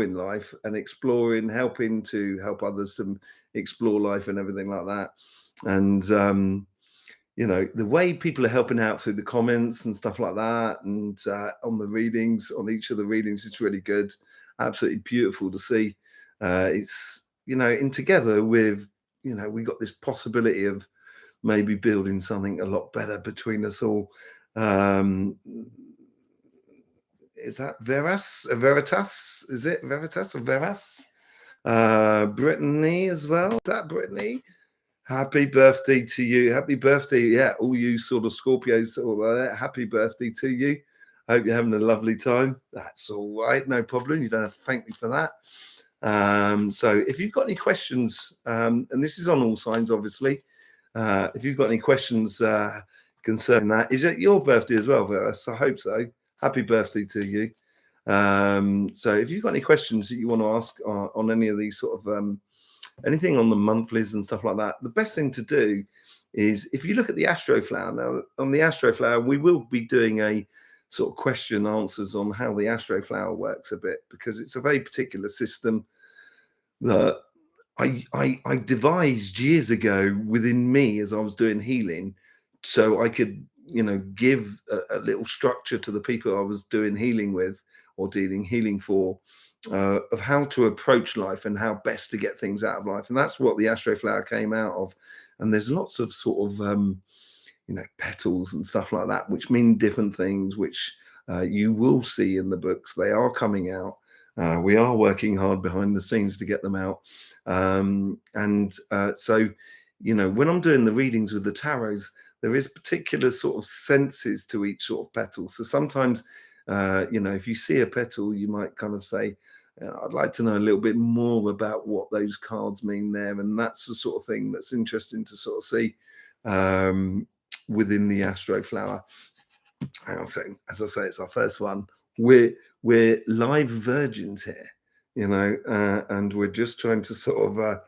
in life and exploring, helping to help others to explore life and everything like that. And you know, the way people are helping out through the comments and stuff like that, and on the readings, on each of the readings, it's really good. Absolutely beautiful to see. It's, you know, in together with, you know, we got this possibility of maybe building something a lot better between us all. Is that Veritas? Is it Veritas or Veras? Brittany as well. Is that Brittany? Happy birthday to you. Happy birthday. Yeah, all you sort of Scorpios, sort of like that. Happy birthday to you. Hope you're having a lovely time. That's all right. No problem. You don't have to thank me for that. So if you've got any questions, and this is on all signs, obviously, if you've got any questions concerning that, is it your birthday as well, Veras? I hope so. Happy birthday to you. So if you've got any questions that you want to ask on any of these sort of anything on the monthlies and stuff like that, the best thing to do is, if you look at the Astroflower, now on the Astroflower, we will be doing a sort of question answers on how the Astroflower works a bit, because it's a very particular system that I devised years ago within me as I was doing healing, so I could, you know, give a little structure to the people I was doing healing with or dealing healing for, of how to approach life and how best to get things out of life. And that's what the Astroflower came out of. And there's lots of sort of, you know, petals and stuff like that, which mean different things, which you will see in the books. They are coming out. We are working hard behind the scenes to get them out. So, you know, when I'm doing the readings with the tarots, there is particular sort of senses to each sort of petal. So sometimes, you know, if you see a petal, you might kind of say, I'd like to know a little bit more about what those cards mean there. And that's the sort of thing that's interesting to sort of see within the Astroflower. Hang on a second. As I say, it's our first one. We're live virgins here, you know, and we're just trying to sort of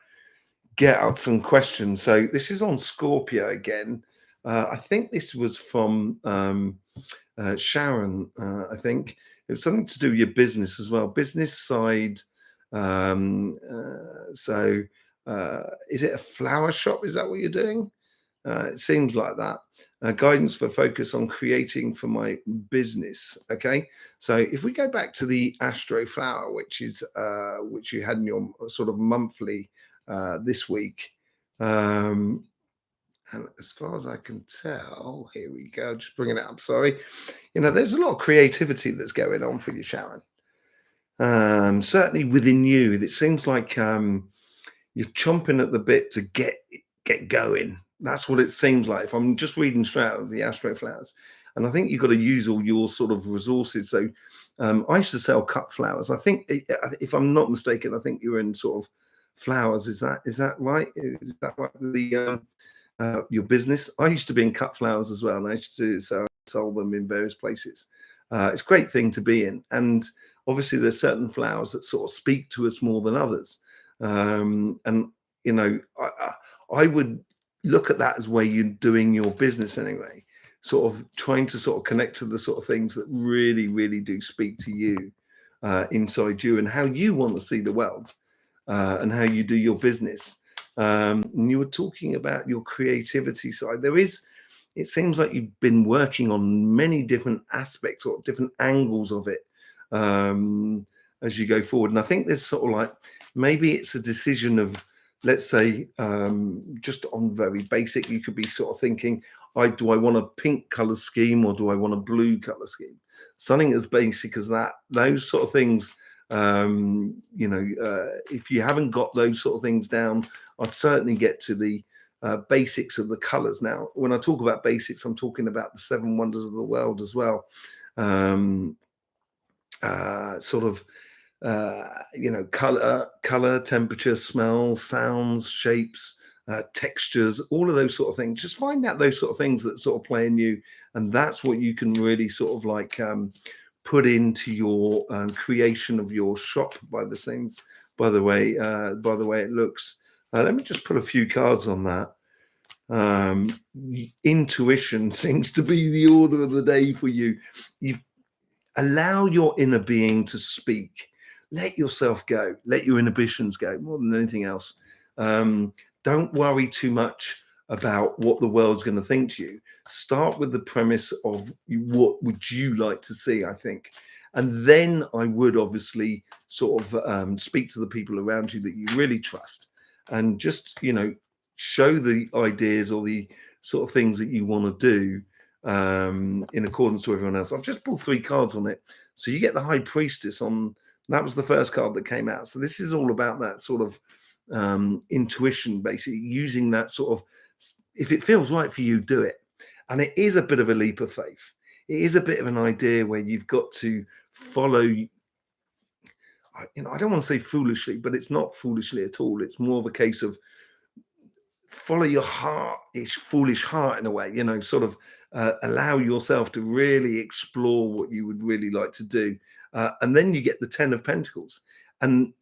get up some questions. So this is on Scorpio again. I think this was from Sharon. I think it was something to do with your business as well, business side. So is it a flower shop? Is that what you're doing? It seems like that. Guidance for focus on creating for my business. Okay, so if we go back to the Astroflower, which is which you had in your sort of monthly this week, and as far as I can tell, here we go. Just bringing it up. Sorry, you know, there's a lot of creativity that's going on for you, Sharon. Certainly within you, it seems like you're chomping at the bit to get going. That's what it seems like. If I'm just reading straight out of the Astroflowers, and I think you've got to use all your sort of resources. So I used to sell cut flowers. I think, if I'm not mistaken, I think you're in sort of flowers. Is that right? Is that right? The your business. I used to be in cut flowers as well, and I used to sell them in various places. It's a great thing to be in, and obviously there's certain flowers that sort of speak to us more than others. And you know, I would look at that as where you're doing your business anyway, sort of trying to sort of connect to the sort of things that really, really do speak to you inside you and how you want to see the world and how you do your business. And you were talking about your creativity side. It seems like you've been working on many different aspects or different angles of it as you go forward. And I think there's sort of like, maybe it's a decision of, let's say, just on very basic, you could be sort of thinking, do I want a pink color scheme or do I want a blue color scheme? Something as basic as that, those sort of things, you know, if you haven't got those sort of things down, I'd certainly get to the basics of the colors. Now, when I talk about basics, I'm talking about the 7 wonders of the world as well. Sort of, you know, color, temperature, smells, sounds, shapes, textures, all of those sort of things. Just find out those sort of things that sort of play in you, and that's what you can really sort of like put into your creation of your shop. By the way it looks. Let me just put a few cards on that. Intuition seems to be the order of the day for you. Allow your inner being to speak. let yourself go, let your inhibitions go more than anything else. Don't worry too much about what the world's going to think to you. Start with the premise of what would you like to see, I think. And then I would obviously sort of speak to the people around you that you really trust, and just, show the ideas or the sort of things that you want to do in accordance to everyone else. I've just pulled 3 cards on it. So you get the High Priestess on. That was the first card that came out. So this is all about that sort of intuition, basically using that sort of, if it feels right for you, do it. And it is a bit of a leap of faith. It is a bit of an idea where you've got to follow, I don't want to say foolishly, but it's not foolishly at all. It's more of a case of follow your heart, it's foolish heart in a way, sort of allow yourself to really explore what you would really like to do. And then you get the 10 of Pentacles. And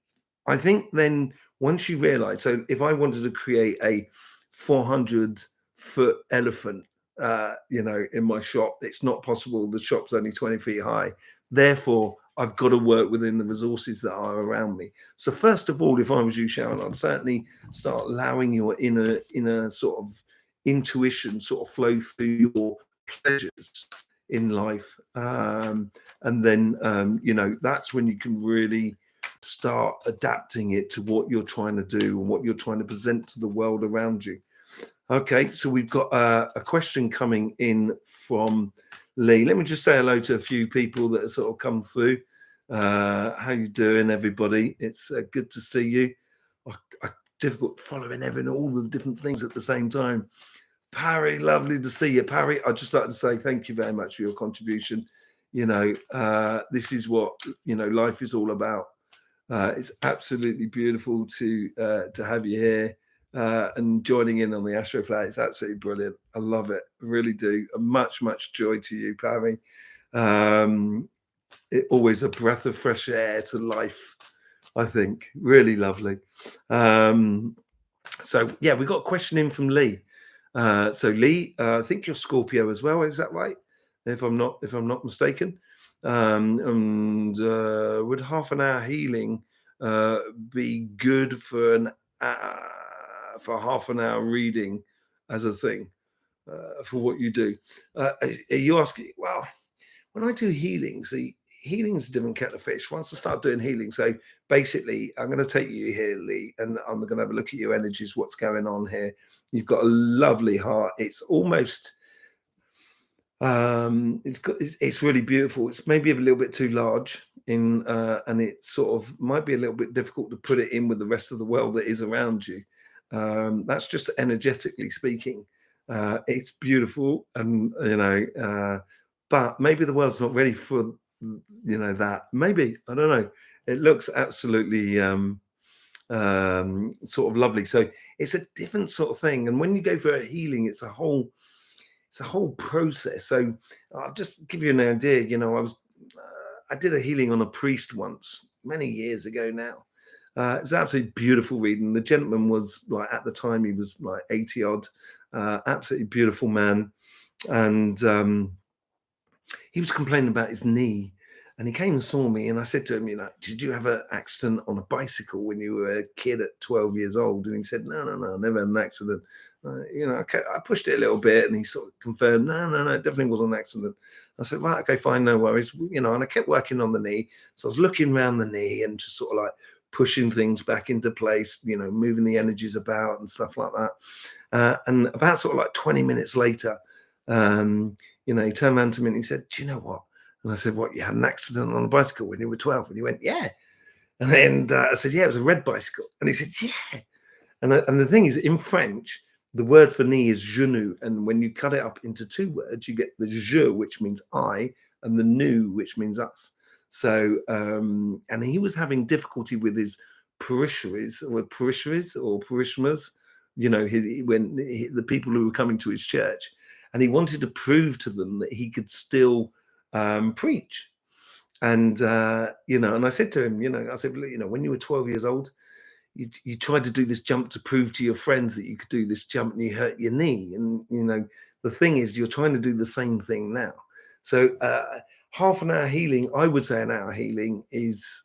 I think then once you realize, so if I wanted to create a 400-foot elephant, in my shop, it's not possible. The shop's only 20 feet high. Therefore, I've got to work within the resources that are around me. So first of all, if I was you, Sharon, I'd certainly start allowing your inner sort of intuition sort of flow through your pleasures in life. And then, that's when you can really start adapting it to what you're trying to do and what you're trying to present to the world around you. Okay, so we've got a question coming in from Lee. Let me just say hello to a few people that have sort of come through. How you doing, everybody? It's good to see you. Difficult following all the different things at the same time. Parry, lovely to see you, Parry. I'd just like to say thank you very much for your contribution. This is what life is all about. It's absolutely beautiful to have you here. And joining in on the Astroflower. It's absolutely brilliant. I love it. I really do. Much joy to you, Pammy. It always a breath of fresh air to life, I think. Really lovely. So yeah, we got a question in from Lee. So Lee, I think you're Scorpio as well. Is that right? If I'm not mistaken. And would half an hour healing be good for half an hour reading as a thing for what you do? Are you asking? Well, when I do healings, healing's a different kettle of fish. Once I start doing healing, so basically, I'm going to take you here, Lee, and I'm going to have a look at your energies. What's going on here? You've got a lovely heart. It's almost it's really beautiful. It's maybe a little bit too large and it sort of might be a little bit difficult to put it in with the rest of the world that is around you. That's just energetically speaking. It's beautiful, and but maybe the world's not ready for that. Maybe, I don't know. It looks absolutely sort of lovely. So it's a different sort of thing, and when you go for a healing, it's a whole process. So I'll just give you an idea. I did a healing on a priest once, many years ago now. It was absolutely beautiful reading. The gentleman was like, at the time, he was like 80 odd, absolutely beautiful man. And he was complaining about his knee. And he came and saw me, and I said to him, did you have an accident on a bicycle when you were a kid at 12 years old? And he said, no, I never had an accident. I pushed it a little bit, and he sort of confirmed, no, it definitely wasn't an accident. I said, right, okay, fine, no worries. And I kept working on the knee. So I was looking around the knee and just sort of like pushing things back into place, moving the energies about and stuff like that. And about sort of like 20 minutes later, he turned around to me and he said, do you know what? And I said, what, you had an accident on a bicycle when you were 12? And he went, yeah. And then I said, yeah, it was a red bicycle. And he said, yeah. And the thing is, in French, the word for knee is genou. And when you cut it up into 2 words, you get the je, which means I, and the nous, which means us. So, and he was having difficulty with his parishioners, the people who were coming to his church. And he wanted to prove to them that he could still preach. And and I said to him, when you were 12 years old, you tried to do this jump to prove to your friends that you could do this jump, and you hurt your knee. And the thing is, you're trying to do the same thing now. So half an hour healing, I would say an hour healing, is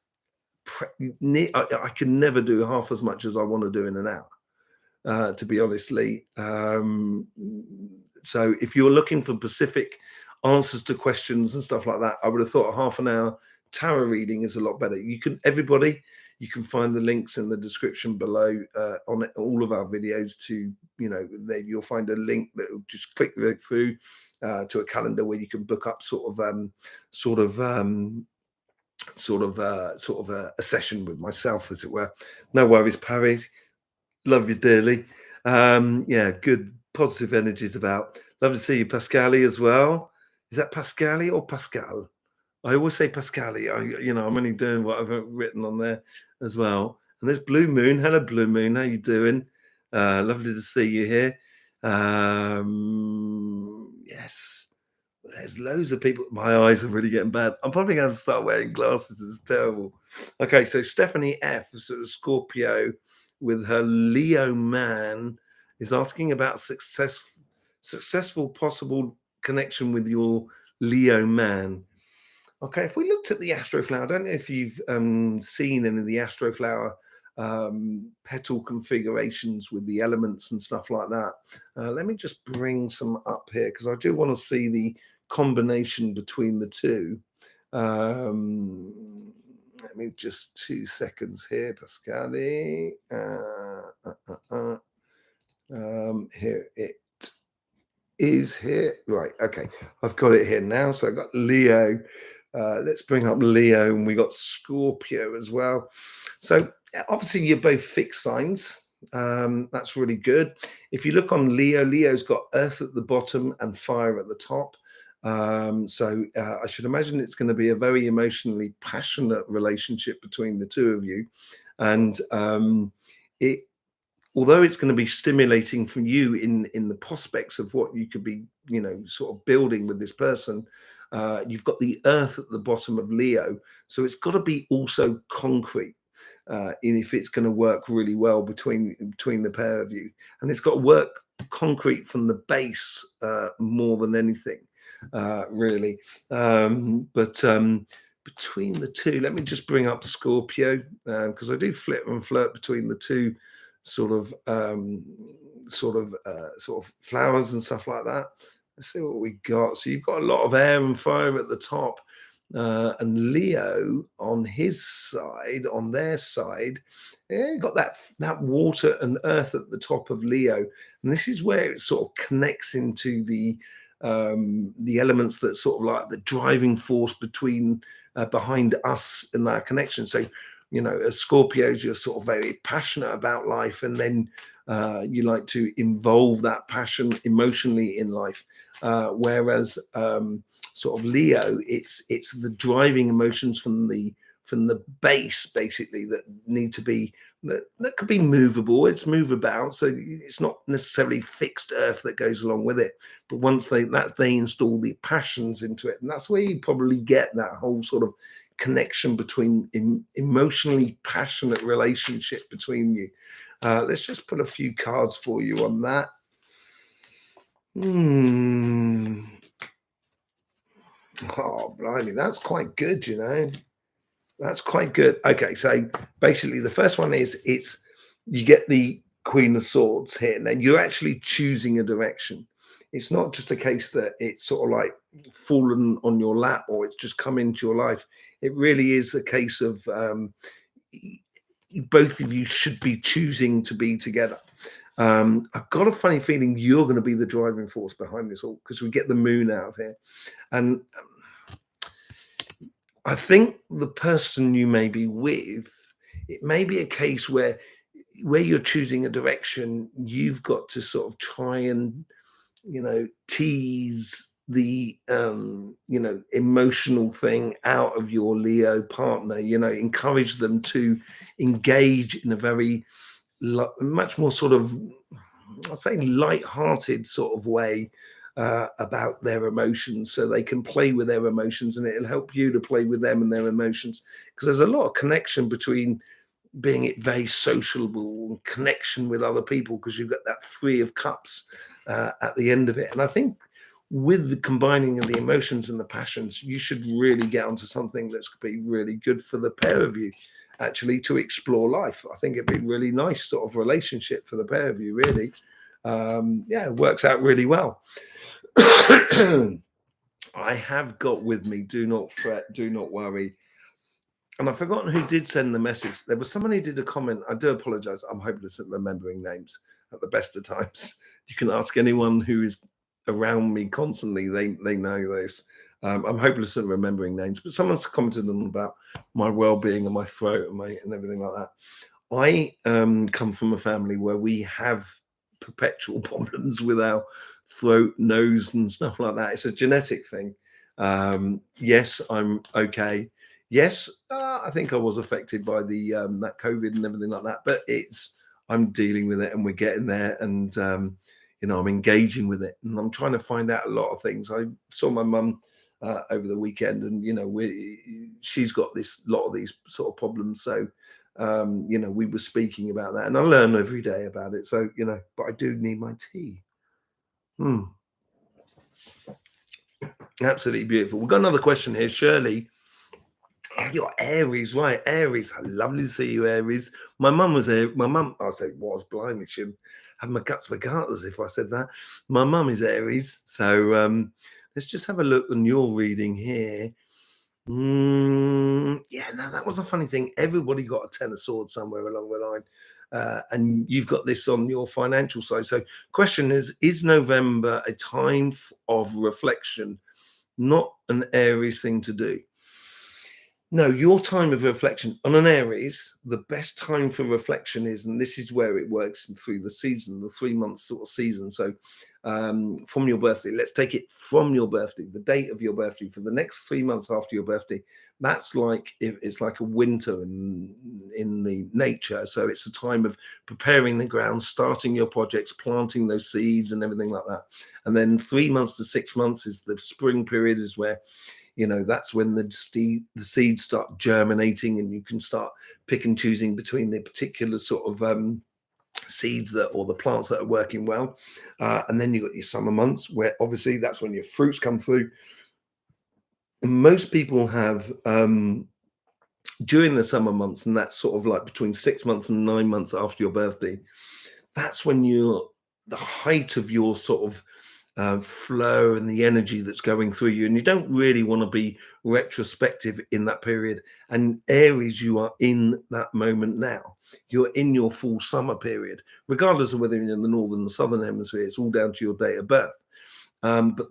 I can never do half as much as I want to do in an hour, to be honestly. So if you're looking for specific answers to questions and stuff like that, I would have thought a half an hour tarot reading is a lot better. You can find the links in the description below on all of our videos to, you'll find a link that will just click through to a calendar where you can book up sort of a session with myself, as it were. No worries, Parry. Love you dearly. Yeah, good positive energies about. Love to see you, Pascali, as well. Is that Pascali or Pascal? I always say Pascali. I'm only doing what I've written on there as well. And there's Blue Moon. Hello, Blue Moon. How you doing? Lovely to see you here. Yes. There's loads of people. My eyes are really getting bad. I'm probably going to start wearing glasses. It's terrible. Okay, so Stephanie F, sort of Scorpio, with her Leo man, is asking about successful possible connection with your Leo man. Okay, if we looked at the Astroflower, I don't know if you've seen any of the Astroflower petal configurations with the elements and stuff like that. Let me just bring some up here because I do want to see the combination between the two. Let me just 2 seconds here, Pascali. Here it is here. Right, okay. I've got it here now. So I've got Leo. Let's bring up Leo, and we got Scorpio as well. So obviously you're both fixed signs. That's really good. If you look on Leo, Leo's got earth at the bottom and fire at the top. So I should imagine it's going to be a very emotionally passionate relationship between the two of you. And although it's going to be stimulating for you in the prospects of what you could be, sort of building with this person, you've got the earth at the bottom of Leo. So it's got to be also concrete. If it's going to work really well between the pair of you, and it's got to work concrete from the base more than anything, really. But between the two, let me just bring up Scorpio because I do flip and flirt between the two sort of flowers and stuff like that. Let's see what we got. So you've got a lot of air and fire at the top. And Leo on his side, on their side, got that water and earth at the top of Leo, and this is where it sort of connects into the elements that sort of like the driving force behind us in that connection. So, as Scorpios, you're sort of very passionate about life, and then you like to involve that passion emotionally in life, whereas sort of Leo, it's the driving emotions from the base, basically, that need to be that could be movable. It's move about, so it's not necessarily fixed earth that goes along with it. But once they install the passions into it, and that's where you probably get that whole sort of connection between emotionally passionate relationship between you. Let's just put a few cards for you on that. Oh, blimey, that's quite good, That's quite good. Okay, so basically the first one is you get the Queen of Swords here, and then you're actually choosing a direction. It's not just a case that it's sort of like fallen on your lap or it's just come into your life. It really is a case of both of you should be choosing to be together. I've got a funny feeling you're going to be the driving force behind this all because we get the moon out of here. And I think the person you may be with, it may be a case where you're choosing a direction, you've got to sort of try and, tease the, emotional thing out of your Leo partner, encourage them to engage in a very much more sort of, I'd say, light-hearted sort of way about their emotions, so they can play with their emotions, and it'll help you to play with them and their emotions, because there's a lot of connection between being very sociable, connection with other people, because you've got that 3 of Cups at the end of it. And I think with the combining of the emotions and the passions, you should really get onto something that's going to be really good for the pair of you. actually to explore life. I think it'd be really nice sort of relationship for the pair of you, really. Yeah, it works out really well. I have got with me, do not fret, do not worry. And I've forgotten who did send the message. There was someone who did a comment. I do apologize. I'm hopeless at remembering names at the best of times. You can ask anyone who is around me constantly. They know this. I'm hopeless at remembering names. But someone's commented on about my well-being and my throat and everything like that. I come from a family where we have perpetual problems with our throat, nose, and stuff like that. It's a genetic thing. Yes, I'm okay. Yes, I think I was affected by the that COVID and everything like that. But I'm dealing with it, and we're getting there, and I'm engaging with it, and I'm trying to find out a lot of things. I saw my mum over the weekend, and she's got this lot of these sort of problems. So we were speaking about that, and I learn every day about it. So but I do need my tea. Absolutely beautiful. We've got another question here, Shirley. Oh, you're Aries, right? Aries. Lovely to see you, Aries. My mum was there. My mum, I say, was blimey, she'd have my guts for garters if I said that. My mum is Aries. So let's just have a look on your reading here. Yeah, no, that was a funny thing. Everybody got a 10 of swords somewhere along the line. And you've got this on your financial side. So question is November a time of reflection, not an Aries thing to do? No, your time of reflection on an Aries, the best time for reflection is, and this is where it works through the season, the 3 months sort of season. So from your birthday, let's take it from your birthday, the date of your birthday for the next 3 months after your birthday. That's like, it's like a winter in the nature. So it's a time of preparing the ground, starting your projects, planting those seeds and everything like that. And then 3 months to 6 months is the spring period, is where that's when the seeds start germinating, and you can start pick and choosing between the particular sort of seeds or the plants that are working well. And then you've got your summer months, where obviously that's when your fruits come through. And most people have during the summer months, and that's sort of like between 6 months and 9 months after your birthday, that's when you're the height of your sort of flow and the energy that's going through you, and you don't really want to be retrospective in that period. And Aries, you are in that moment now. You're in your full summer period, regardless of whether you're in the northern or southern hemisphere. It's all down to your date of birth. But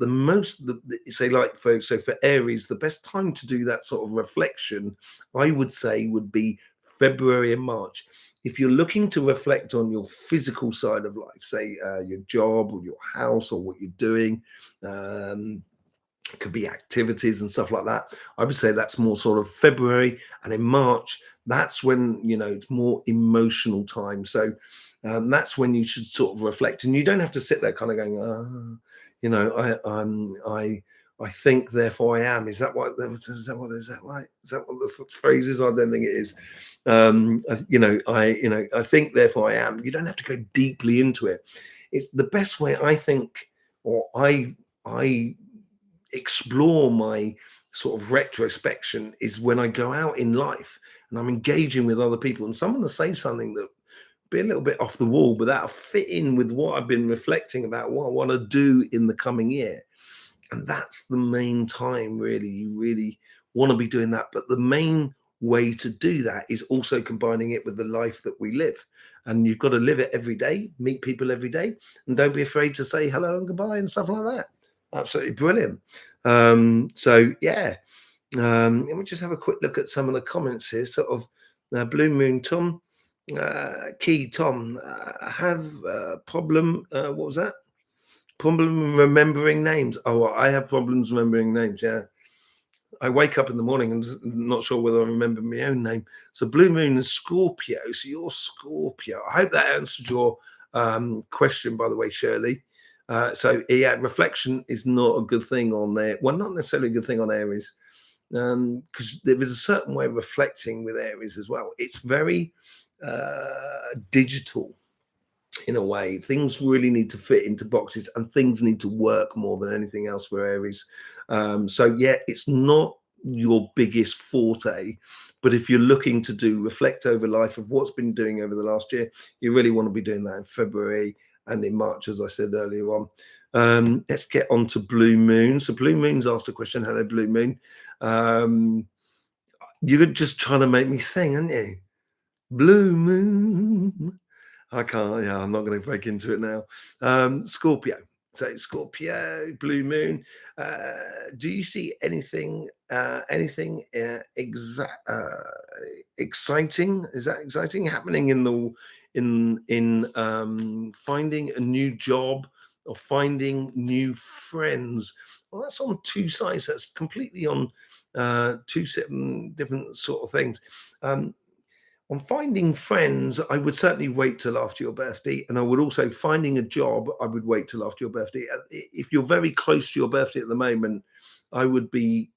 so for Aries, the best time to do that sort of reflection, I would say, would be February and March. If you're looking to reflect on your physical side of life, say your job or your house or what you're doing, it could be activities and stuff like that, I would say that's more sort of February. And in March, that's when, it's more emotional time. So that's when you should sort of reflect. And you don't have to sit there kind of going, I think, therefore I am. Is that right? Is that what the phrase is? I don't think it is. I think, therefore I am. You don't have to go deeply into it. It's the best way, I think, or I explore my sort of retrospection is when I go out in life and I'm engaging with other people, and someone will say something that be a little bit off the wall, but that'll fit in with what I've been reflecting about, what I want to do in the coming year. And that's the main time, really. You really want to be doing that. But the main way to do that is also combining it with the life that we live. And you've got to live it every day, meet people every day, and don't be afraid to say hello and goodbye and stuff like that. Absolutely brilliant. So yeah. Let me just have a quick look at some of the comments here. Sort of Blue Moon Tom. Key Tom, have a problem. What was that? Problem remembering names. Oh, I have problems remembering names. Yeah, I wake up in the morning and not sure whether I remember my own name. So Blue Moon is Scorpio. So you're Scorpio. I hope that answered your question, by the way, Shirley. So yeah, reflection is not a good thing on there. Well, not necessarily a good thing on Aries, because there is a certain way of reflecting with Aries as well. It's very digital in a way. Things really need to fit into boxes, and things need to work more than anything else for Aries. So yeah, it's not your biggest forte. But if you're looking to do reflect over life of what's been doing over the last year, you really want to be doing that in February and in March, as I said earlier on. Let's get on to Blue Moon. So Blue Moon's asked a question. Hello, Blue Moon. You're just trying to make me sing, aren't you? Blue Moon. I can't, yeah, I'm not going to break into it now. Scorpio. So Scorpio, Blue Moon. Do you see anything exciting? Is that exciting happening in the finding a new job or finding new friends? Well, that's on two sides. That's completely on two different sort of things. On finding friends, I would certainly wait till after your birthday. And I would also, finding a job, I would wait till after your birthday. If you're very close to your birthday at the moment, I would be,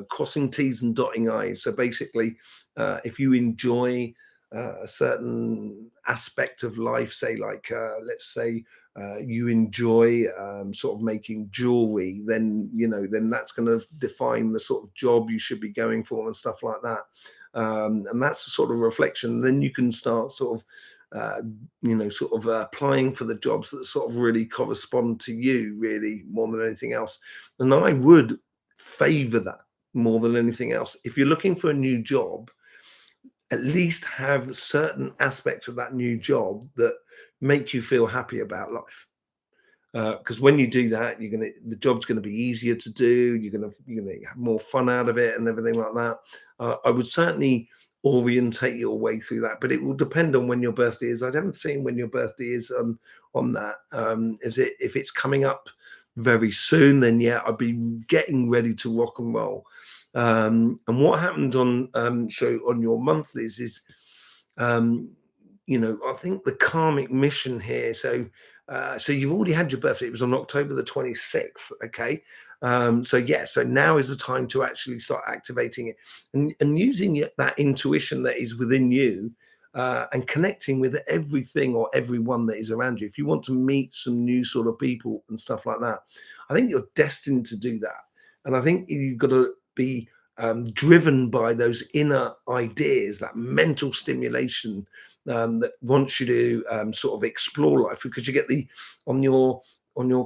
crossing T's and dotting I's. So basically, if you enjoy a certain aspect of life, say like, let's say, you enjoy sort of making jewelry, then then that's going to define the sort of job you should be going for and stuff like that. And that's the sort of reflection. Then you can start sort of applying for the jobs that sort of really correspond to you, really, more than anything else. And I would favor that more than anything else. If you're looking for a new job, at least have certain aspects of that new job that make you feel happy about life. Because when you do that, the job's gonna be easier to do. You're gonna have more fun out of it and everything like that. I would certainly orientate your way through that, but it will depend on when your birthday is. I haven't seen when your birthday is on that. Is it, if it's coming up very soon, then yeah, I'd be getting ready to rock and roll. And what happened on on your monthlies is, I think the karmic mission here. So you've already had your birthday. It was on October the 26th. Okay. So now is the time to actually start activating it and using that intuition that is within you, and connecting with everything or everyone that is around you. If you want to meet some new sort of people and stuff like that, I think you're destined to do that. And I think you've got to be driven by those inner ideas, that mental stimulation that wants you to sort of explore life, because you get on your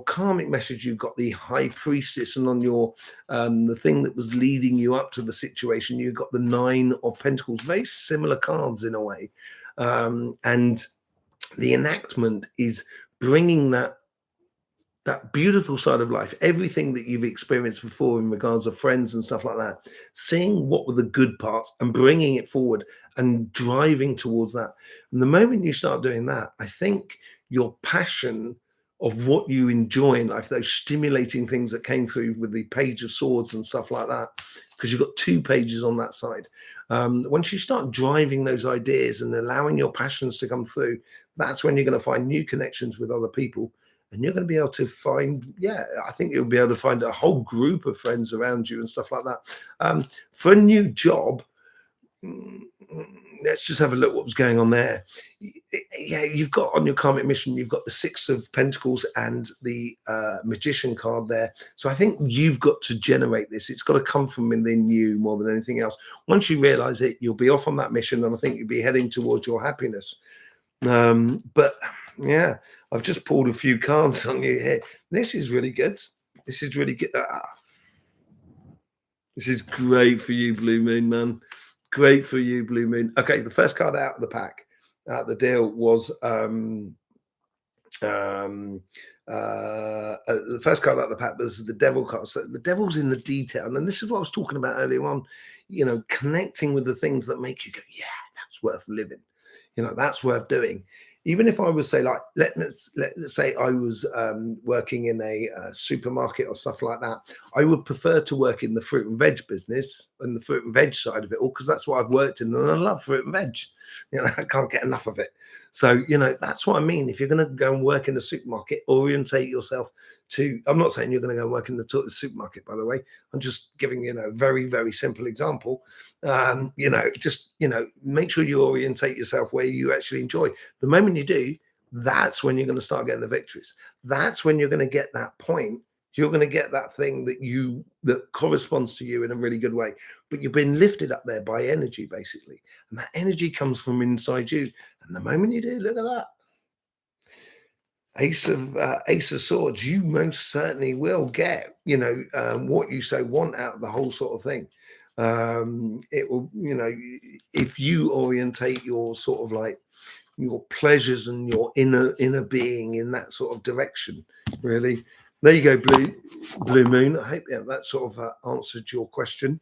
karmic message, you've got the high priestess, and on your the thing that was leading you up to the situation, you've got the nine of pentacles, very similar cards in a way. And the enactment is bringing that beautiful side of life, everything that you've experienced before in regards of friends and stuff like that, seeing what were the good parts and bringing it forward and driving towards that. And the moment you start doing that, I think your passion of what you enjoy in life, those stimulating things that came through with the page of swords and stuff like that, because you've got two pages on that side. Once you start driving those ideas and allowing your passions to come through, that's when you're going to find new connections with other people. And you're going to be able to find, I think you'll be able to find a whole group of friends around you and stuff like that. For a new job, let's just have a look what was going on there. Yeah, you've got on your karmic mission, you've got the Six of Pentacles and the Magician card there. So I think you've got to generate this. It's got to come from within you more than anything else. Once you realize it, you'll be off on that mission, and I think you'll be heading towards your happiness. But yeah, I've just pulled a few cards on you here. This is really good. This is really good. This is great for you, Blue Moon, man. Great for you, Blue Moon. Okay, the first card out of the pack, the deal was the first card out of the pack was the Devil card. So the Devil's in the detail, and this is what I was talking about earlier on. Connecting with the things that make you go, yeah, that's worth living. That's worth doing. Even if I was, say, like, let's say I was working in a supermarket or stuff like that, I would prefer to work in the fruit and veg business and the fruit and veg side of it all, because that's what I've worked in, and I love fruit and veg. I can't get enough of it. So, that's what I mean. If you're going to go and work in the supermarket, orientate yourself to, I'm not saying you're going to go and work in the supermarket, by the way. I'm just giving, a very, very simple example. Just, make sure you orientate yourself where you actually enjoy. The moment you do, that's when you're going to start getting the victories. That's when you're going to get that point. you're going to get that thing that corresponds to you in a really good way. But you've been lifted up there by energy, basically, and that energy comes from inside you. And the moment you do, look at that. Ace of Swords, you most certainly will get, what you so want out of the whole sort of thing. It will, if you orientate your sort of like your pleasures and your inner being in that sort of direction, really. There you go, Blue Moon. I hope that sort of answered your question.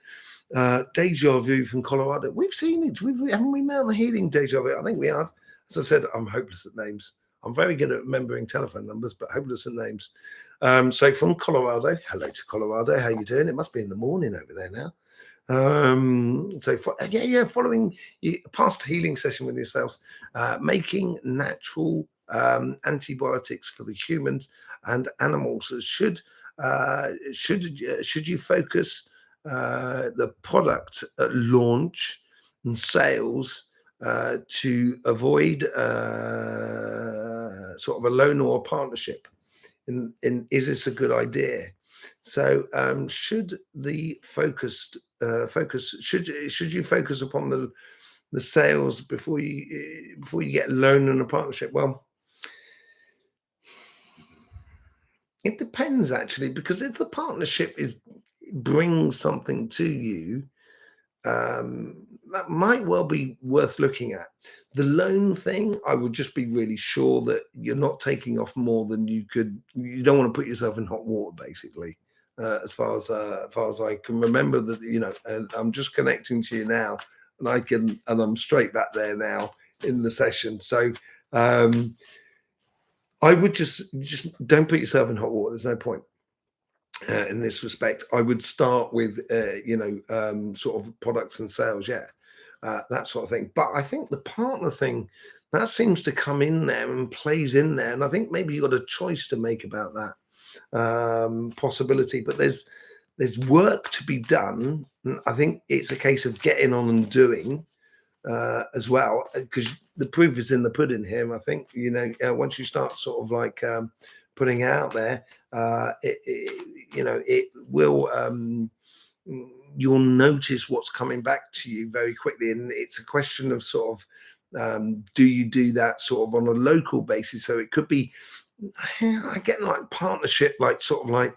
Deja Vu from Colorado. We've seen it. Haven't we met on the Healing Deja Vu? I think we have. As I said, I'm hopeless at names. I'm very good at remembering telephone numbers, but hopeless at names. So from Colorado, hello to Colorado. How you doing? It must be in the morning over there now. Following past healing session with yourselves, making natural antibiotics for the humans and animals. Should you focus the product at launch and sales to avoid sort of a loan or a partnership? Is this a good idea? So should the focus should you focus upon the sales before you get a loan and a partnership? Well, it depends actually, because if the partnership brings something to you, that might well be worth looking at. The loan thing, I would just be really sure that you're not taking off more than you could. You don't want to put yourself in hot water, basically. As far as I can remember, that and I'm just connecting to you now, and I'm straight back there now in the session. So I would just don't put yourself in hot water. There's no point. In this respect, I would start with sort of products and sales, that sort of thing. But I think the partner thing, that seems to come in there and plays in there, and I think maybe you've got a choice to make about that possibility. But there's work to be done. I think it's a case of getting on and doing as well, because the proof is in the pudding here. I think once you start sort of like putting it out there, it will. You'll notice what's coming back to you very quickly, and it's a question of sort of do you do that sort of on a local basis? So it could be I get like partnership, like sort of like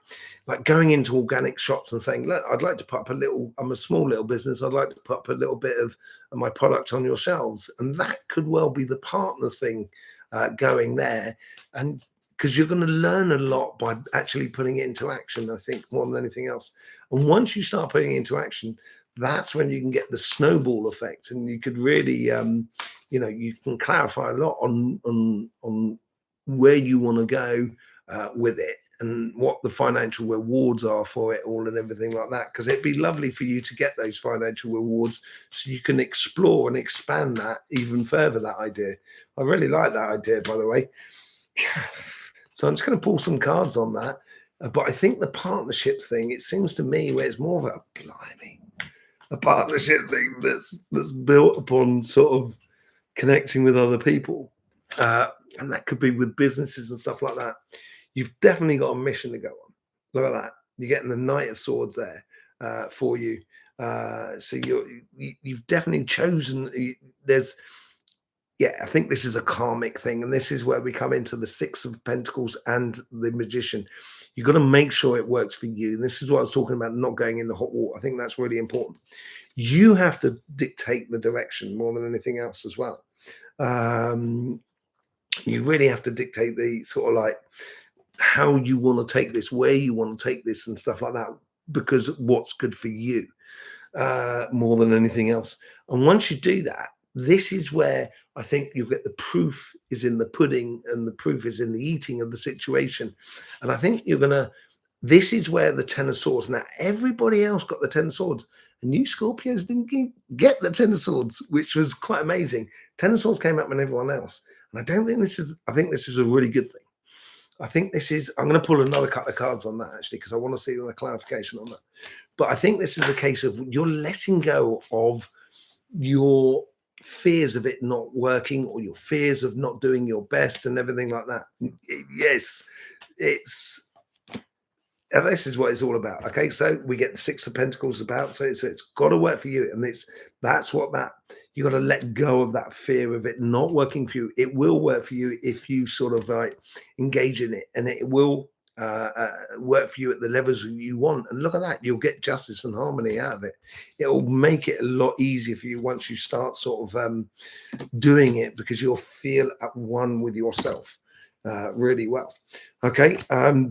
going into organic shops and saying, look, I'd like to put up I'm a small little business, I'd like to put up a little bit of my product on your shelves. And that could well be the partner thing going there. And because you're going to learn a lot by actually putting it into action, I think, more than anything else. And once you start putting it into action, that's when you can get the snowball effect, and you could really, you can clarify a lot on where you want to go with it, and what the financial rewards are for it all, and everything like that. Because it'd be lovely for you to get those financial rewards, so you can explore and expand that even further. That idea, I really like that idea, by the way. So I'm just going to pull some cards on that. But I think the partnership thing, it seems to me where it's more of a partnership thing that's built upon sort of connecting with other people. And that could be with businesses and stuff like that. You've definitely got a mission to go on. Look at that. You're getting the Knight of Swords there for you. So you've definitely chosen. I think this is a karmic thing, and this is where we come into the Six of Pentacles and the Magician. You've got to make sure it works for you. And this is what I was talking about, not going in the hot water. I think that's really important. You have to dictate the direction more than anything else as well. You really have to dictate the sort of like how you want to take this, where you want to take this, and stuff like that, because what's good for you more than anything else. And once you do that, this is where I think you get the proof is in the pudding, and the proof is in the eating of the situation. And I think this is where the Ten of Swords, now everybody else got the Ten of Swords, and you Scorpios didn't get the Ten of Swords, which was quite amazing. Ten of Swords came up with everyone else. And I think this is a really good thing. I think this is, I'm going to pull another couple of cards on that actually, because I want to see the clarification on that. But I think this is a case of you're letting go of your fears of it not working, or your fears of not doing your best and everything like that. Yes, And this is what it's all about. Okay, so we get the Six of Pentacles about. So it's got to work for you, and that's what that you got to let go of that fear of it not working for you. It will work for you if you sort of like engage in it, and it will work for you at the levels you want. And look at that, you'll get justice and harmony out of it. It will make it a lot easier for you once you start sort of doing it, because you'll feel at one with yourself really well. Okay,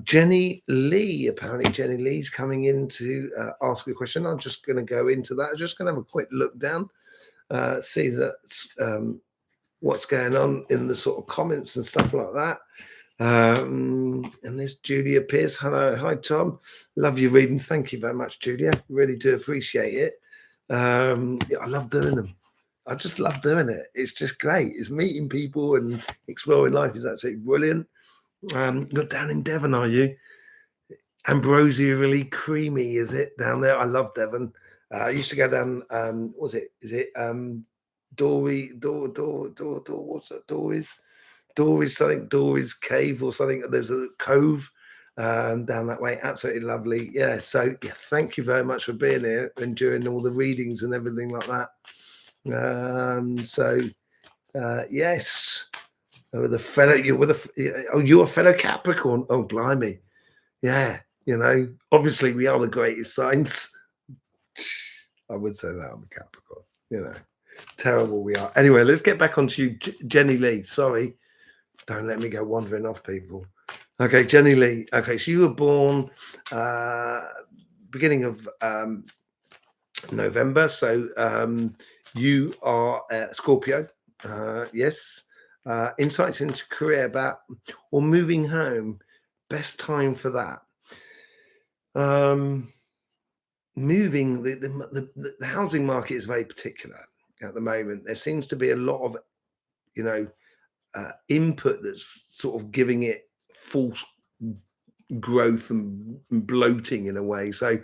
Jenny Lee, apparently Jenny Lee's coming in to ask a question. I'm just going to go into that. I'm just going to have a quick look down, see that what's going on in the sort of comments and stuff like that. And this Julia Pierce. Hello, hi Tom, love your readings. Thank you very much, Julia, really do appreciate it. Yeah, I love doing them. I just love doing it. It's just great. It's meeting people and exploring life is absolutely brilliant. You're down in Devon, are you? Ambrosia really creamy, is it down there? I love Devon. I used to go down. Was it? Is it Dory? What's that? Dory's something. Dory's Cave or something. There's a cove down that way. Absolutely lovely. Yeah. So yeah, thank you very much for being here and doing all the readings and everything like that. Yes, with a fellow, you're a fellow Capricorn. Oh, blimey, yeah. Obviously we are the greatest signs. I would say that I'm a Capricorn. Terrible we are. Anyway, let's get back onto you, Jenny Lee. Sorry, don't let me go wandering off, people. Okay, Jenny Lee. Okay, so you were born beginning of November. So you are Scorpio. Yes. Insights into career about or moving home. Best time for that. Moving, the housing market is very particular at the moment. There seems to be a lot of input that's sort of giving it false growth and bloating in a way. So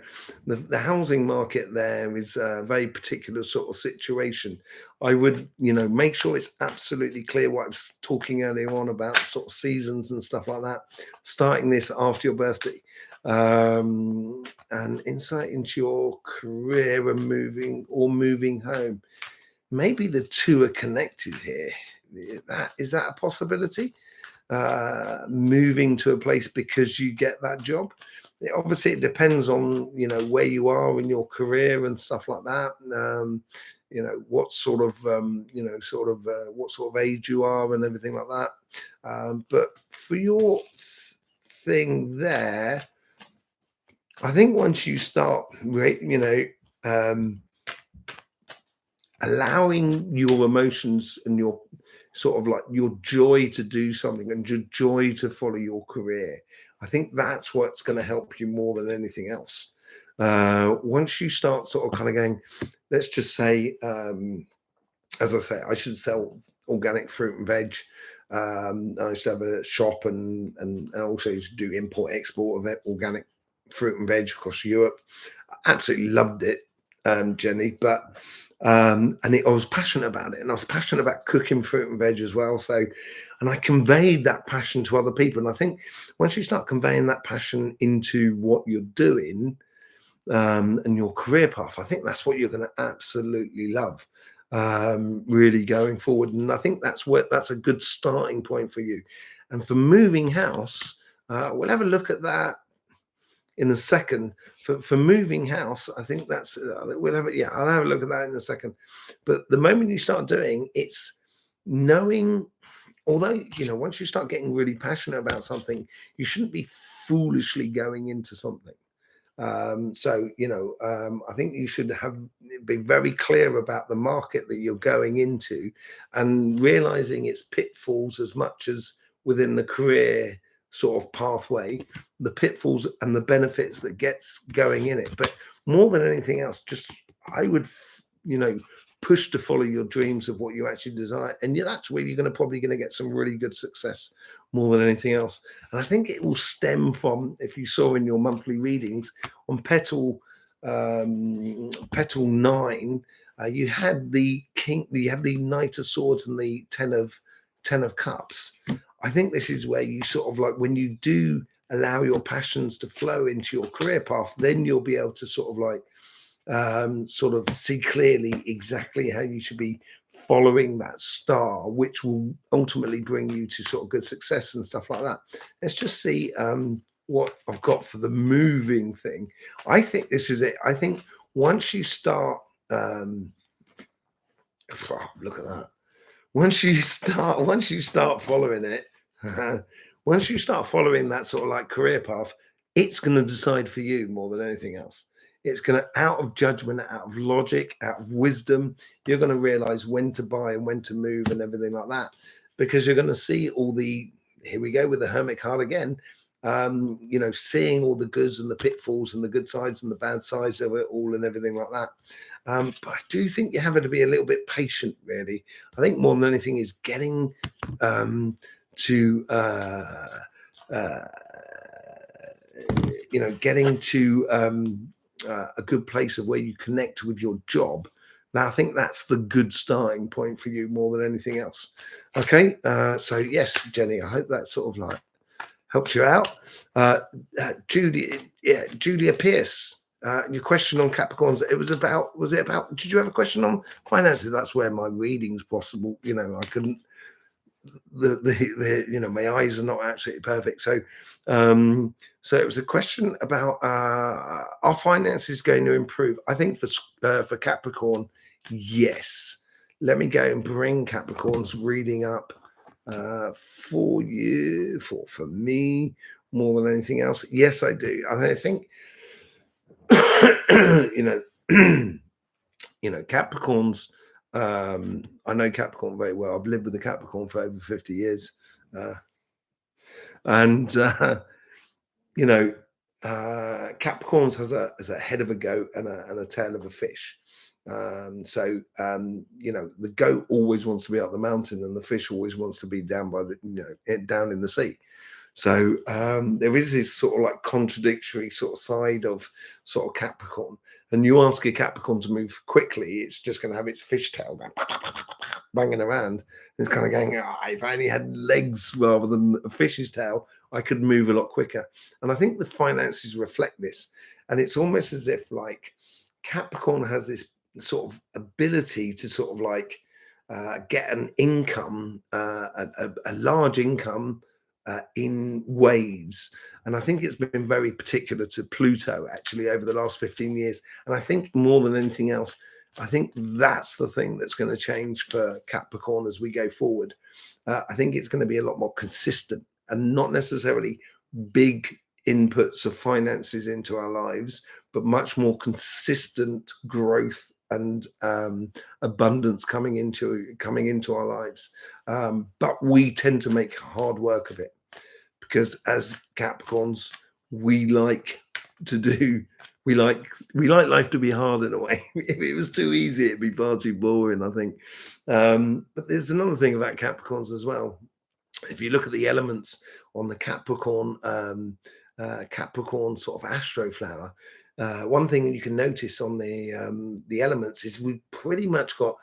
the housing market there is a very particular sort of situation. I would make sure it's absolutely clear what I was talking earlier on about sort of seasons and stuff like that, starting this after your birthday. And insight into your career and moving home. Maybe the two are connected here. Is that a possibility? Moving to a place because you get that job. Obviously it depends on where you are in your career and stuff like that. What sort of what sort of age you are and everything like that. But for your thing there, I think once you start allowing your emotions and your sort of like your joy to do something and your joy to follow your career, I think that's what's going to help you more than anything else. Once you start sort of kind of going, let's just say, as I say, I should sell organic fruit and veg. I used to have a shop and also used to do import export of it, organic fruit and veg across Europe. I absolutely loved it, Jenny, but I was passionate about it, and I was passionate about cooking fruit and veg as well. So, and I conveyed that passion to other people. And I think once you start conveying that passion into what you're doing and your career path, I think that's what you're going to absolutely love, really going forward. And I think that's a good starting point for you. And for moving house, we'll have a look at that in a second. For moving house, I think that's we'll have it. Yeah, I'll have a look at that in a second. But the moment you start doing, it's knowing. Although once you start getting really passionate about something, you shouldn't be foolishly going into something. I think you should be very clear about the market that you're going into and realizing its pitfalls as much as within the career sort of pathway, the pitfalls and the benefits that gets going in it. But more than anything else, just I would, push to follow your dreams of what you actually desire. And that's where you're probably going to get some really good success more than anything else. And I think it will stem from, if you saw in your monthly readings on petal 9, you had the king, you had the Knight of Swords and the 10 of Cups. I think this is where you sort of like, when you do allow your passions to flow into your career path, then you'll be able to sort of like sort of see clearly exactly how you should be following that star, which will ultimately bring you to sort of good success and stuff like that. Let's just see what I've got for the moving thing. I think this is it. I think once you start, look at that. Once you start following it, once you start following that sort of like career path, it's going to decide for you more than anything else. It's going to, out of judgment, out of logic, out of wisdom, you're going to realize when to buy and when to move and everything like that, because you're going to see all the, here we go with the hermit card again, seeing all the goods and the pitfalls and the good sides and the bad sides of it all and everything like that. But I do think you're having to be a little bit patient, really. I think more than anything is getting getting to a good place of where you connect with your job. Now, I think that's the good starting point for you more than anything else. Okay, so yes, Jenny, I hope that sort of like helps you out. Julia Pierce, your question on Capricorns, did you have a question on finances? That's where my reading's possible. I couldn't, my eyes are not absolutely perfect. So it was a question about are finances going to improve? I think for Capricorn, yes. Let me go and bring Capricorn's reading up for you, for me, more than anything else. Yes, I do. I think Capricorns. I know Capricorn very well. I've lived with a Capricorn for over 50 years, Capricorns has a head of a goat and a tail of a fish. The goat always wants to be up the mountain, and the fish always wants to be down by down in the sea. So there is this sort of like contradictory sort of side of sort of Capricorn. And you ask a Capricorn to move quickly, it's just going to have its fishtail banging around. It's kind of going, if I only had legs rather than a fish's tail, I could move a lot quicker. And I think the finances reflect this. And it's almost as if like Capricorn has this sort of ability to sort of like get an income, a large income, in waves. And I think it's been very particular to Pluto actually over the last 15 years. And I think more than anything else, I think that's the thing that's going to change for Capricorn as we go forward. I think it's going to be a lot more consistent and not necessarily big inputs of finances into our lives, but much more consistent growth and abundance coming into our lives. But we tend to make hard work of it, because as Capricorns, we like life to be hard in a way. If it was too easy, it'd be far too boring, I think. But there's another thing about Capricorns as well. If you look at the elements on the Capricorn sort of Astroflower, one thing you can notice on the elements is we've pretty much got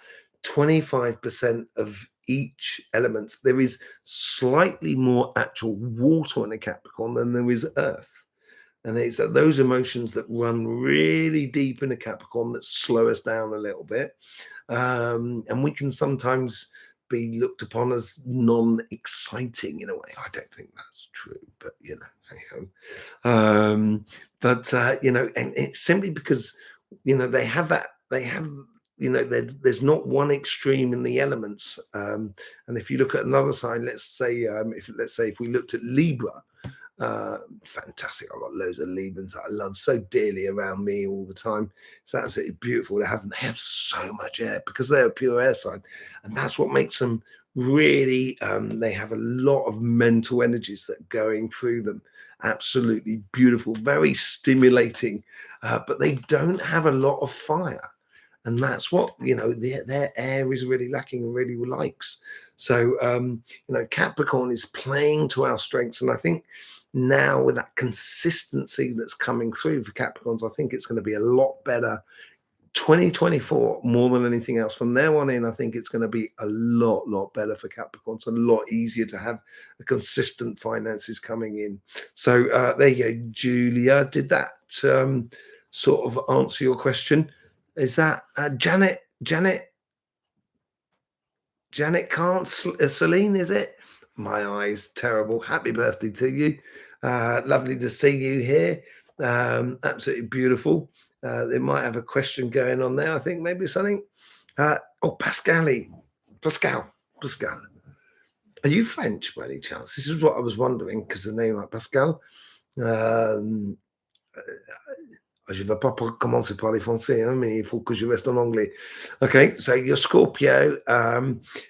25% of each element. There is slightly more actual water in a Capricorn than there is earth. And it's those emotions that run really deep in a Capricorn that slow us down a little bit. And we can sometimes be looked upon as non-exciting in a way. I don't think that's true, but and it's simply because they have there's not one extreme in the elements. And if you look at another sign, let's say if we looked at Libra, fantastic. I've got loads of Librans that I love so dearly around me all the time. It's absolutely beautiful to have them. They have so much air because they're a pure air sign, and that's what makes them really. They have a lot of mental energies that are going through them. Absolutely beautiful, very stimulating, but they don't have a lot of fire. And that's what, their air is really lacking and really likes. So, Capricorn is playing to our strengths. And I think now with that consistency that's coming through for Capricorns, I think it's going to be a lot better 2024, more than anything else, from there on in, I think it's going to be a lot better for Capricorns, a lot easier to have a consistent finances coming in. So there you go, Julia. Did that sort of answer your question? Is that Janet can't Celine, is it? My eyes, terrible. Happy birthday to you. Lovely to see you here. Absolutely beautiful. They might have a question going on there. I think maybe something. Pascal. Are you French by any chance? This is what I was wondering because the name like Pascal. Um, Je ne vais pas commencer par les français, hein, mais il faut que je reste en anglais. Okay, so you're Scorpio,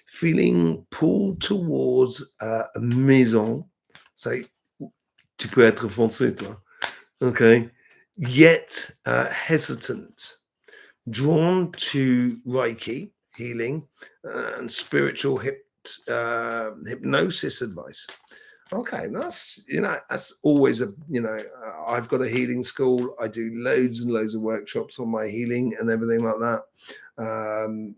feeling pulled towards a maison. So, tu peux être français, toi. Okay. Yet hesitant, drawn to Reiki, healing, and spiritual hypnosis advice. Okay, that's always I've got a healing school. I do loads and loads of workshops on my healing and everything like that.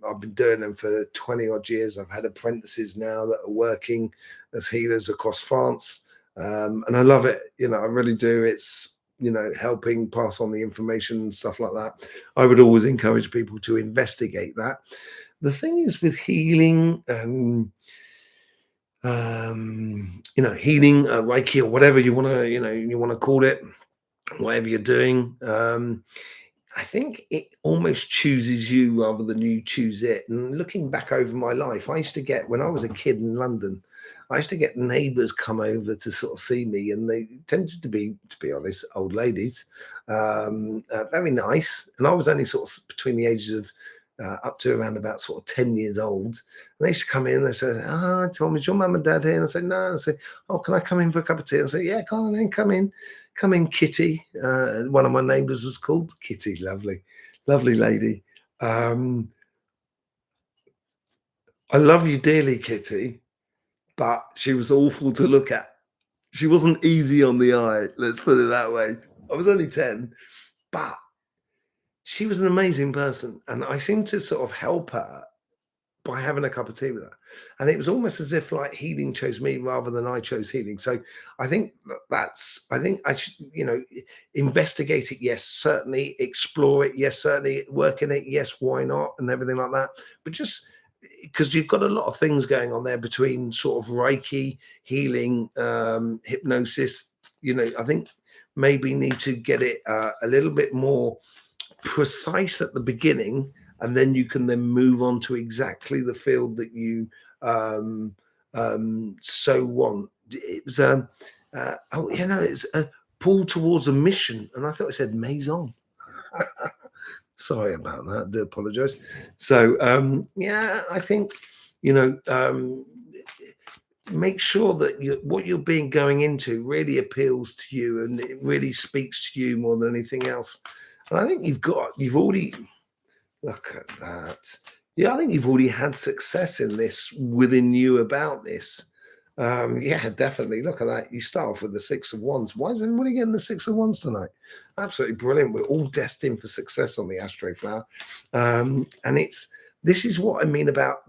I've been doing them for 20 odd years. I've had apprentices now that are working as healers across France. And I love it. I really do. It's, helping pass on the information and stuff like that. I would always encourage people to investigate that. The thing is with healing and healing, Reiki, or whatever you want to call it, whatever you're doing. I think it almost chooses you rather than you choose it. And looking back over my life, I used to get, when I was a kid in London, I used to get neighbours come over to sort of see me, and they tended to be honest, old ladies, very nice. And I was only sort of between the ages of up to around about sort of 10 years old. And they used to come in and they said, Tom, is your mum and dad here? And I said, no. I said, oh, can I come in for a cup of tea? I said, yeah, come on then, come in. Come in, Kitty. One of my neighbours was called Kitty. Lovely lady. I love you dearly, Kitty, but she was awful to look at. She wasn't easy on the eye, let's put it that way. I was only 10, but she was an amazing person, and I seemed to sort of help her by having a cup of tea with her. And it was almost as if like healing chose me rather than I chose healing. So I think I think I should, investigate it. Yes, certainly. Explore it. Yes, certainly. Work in it. Yes, why not? And everything like that. But just because you've got a lot of things going on there between sort of Reiki, healing, hypnosis, I think maybe need to get it a little bit more precise at the beginning, and then you can then move on to exactly the field that you so want. It was it's a pull towards a mission, and I thought it said maison. Sorry about that. I do apologize. So I think make sure that what you're being going into really appeals to you, and it really speaks to you more than anything else. And I think you've already, look at that. Yeah, I think you've already had success in this within you about this. Yeah, definitely. Look at that. You start off with the 6 of Wands. Why is everybody getting the 6 of Wands tonight? Absolutely brilliant. We're all destined for success on the Astroflower. And this is what I mean about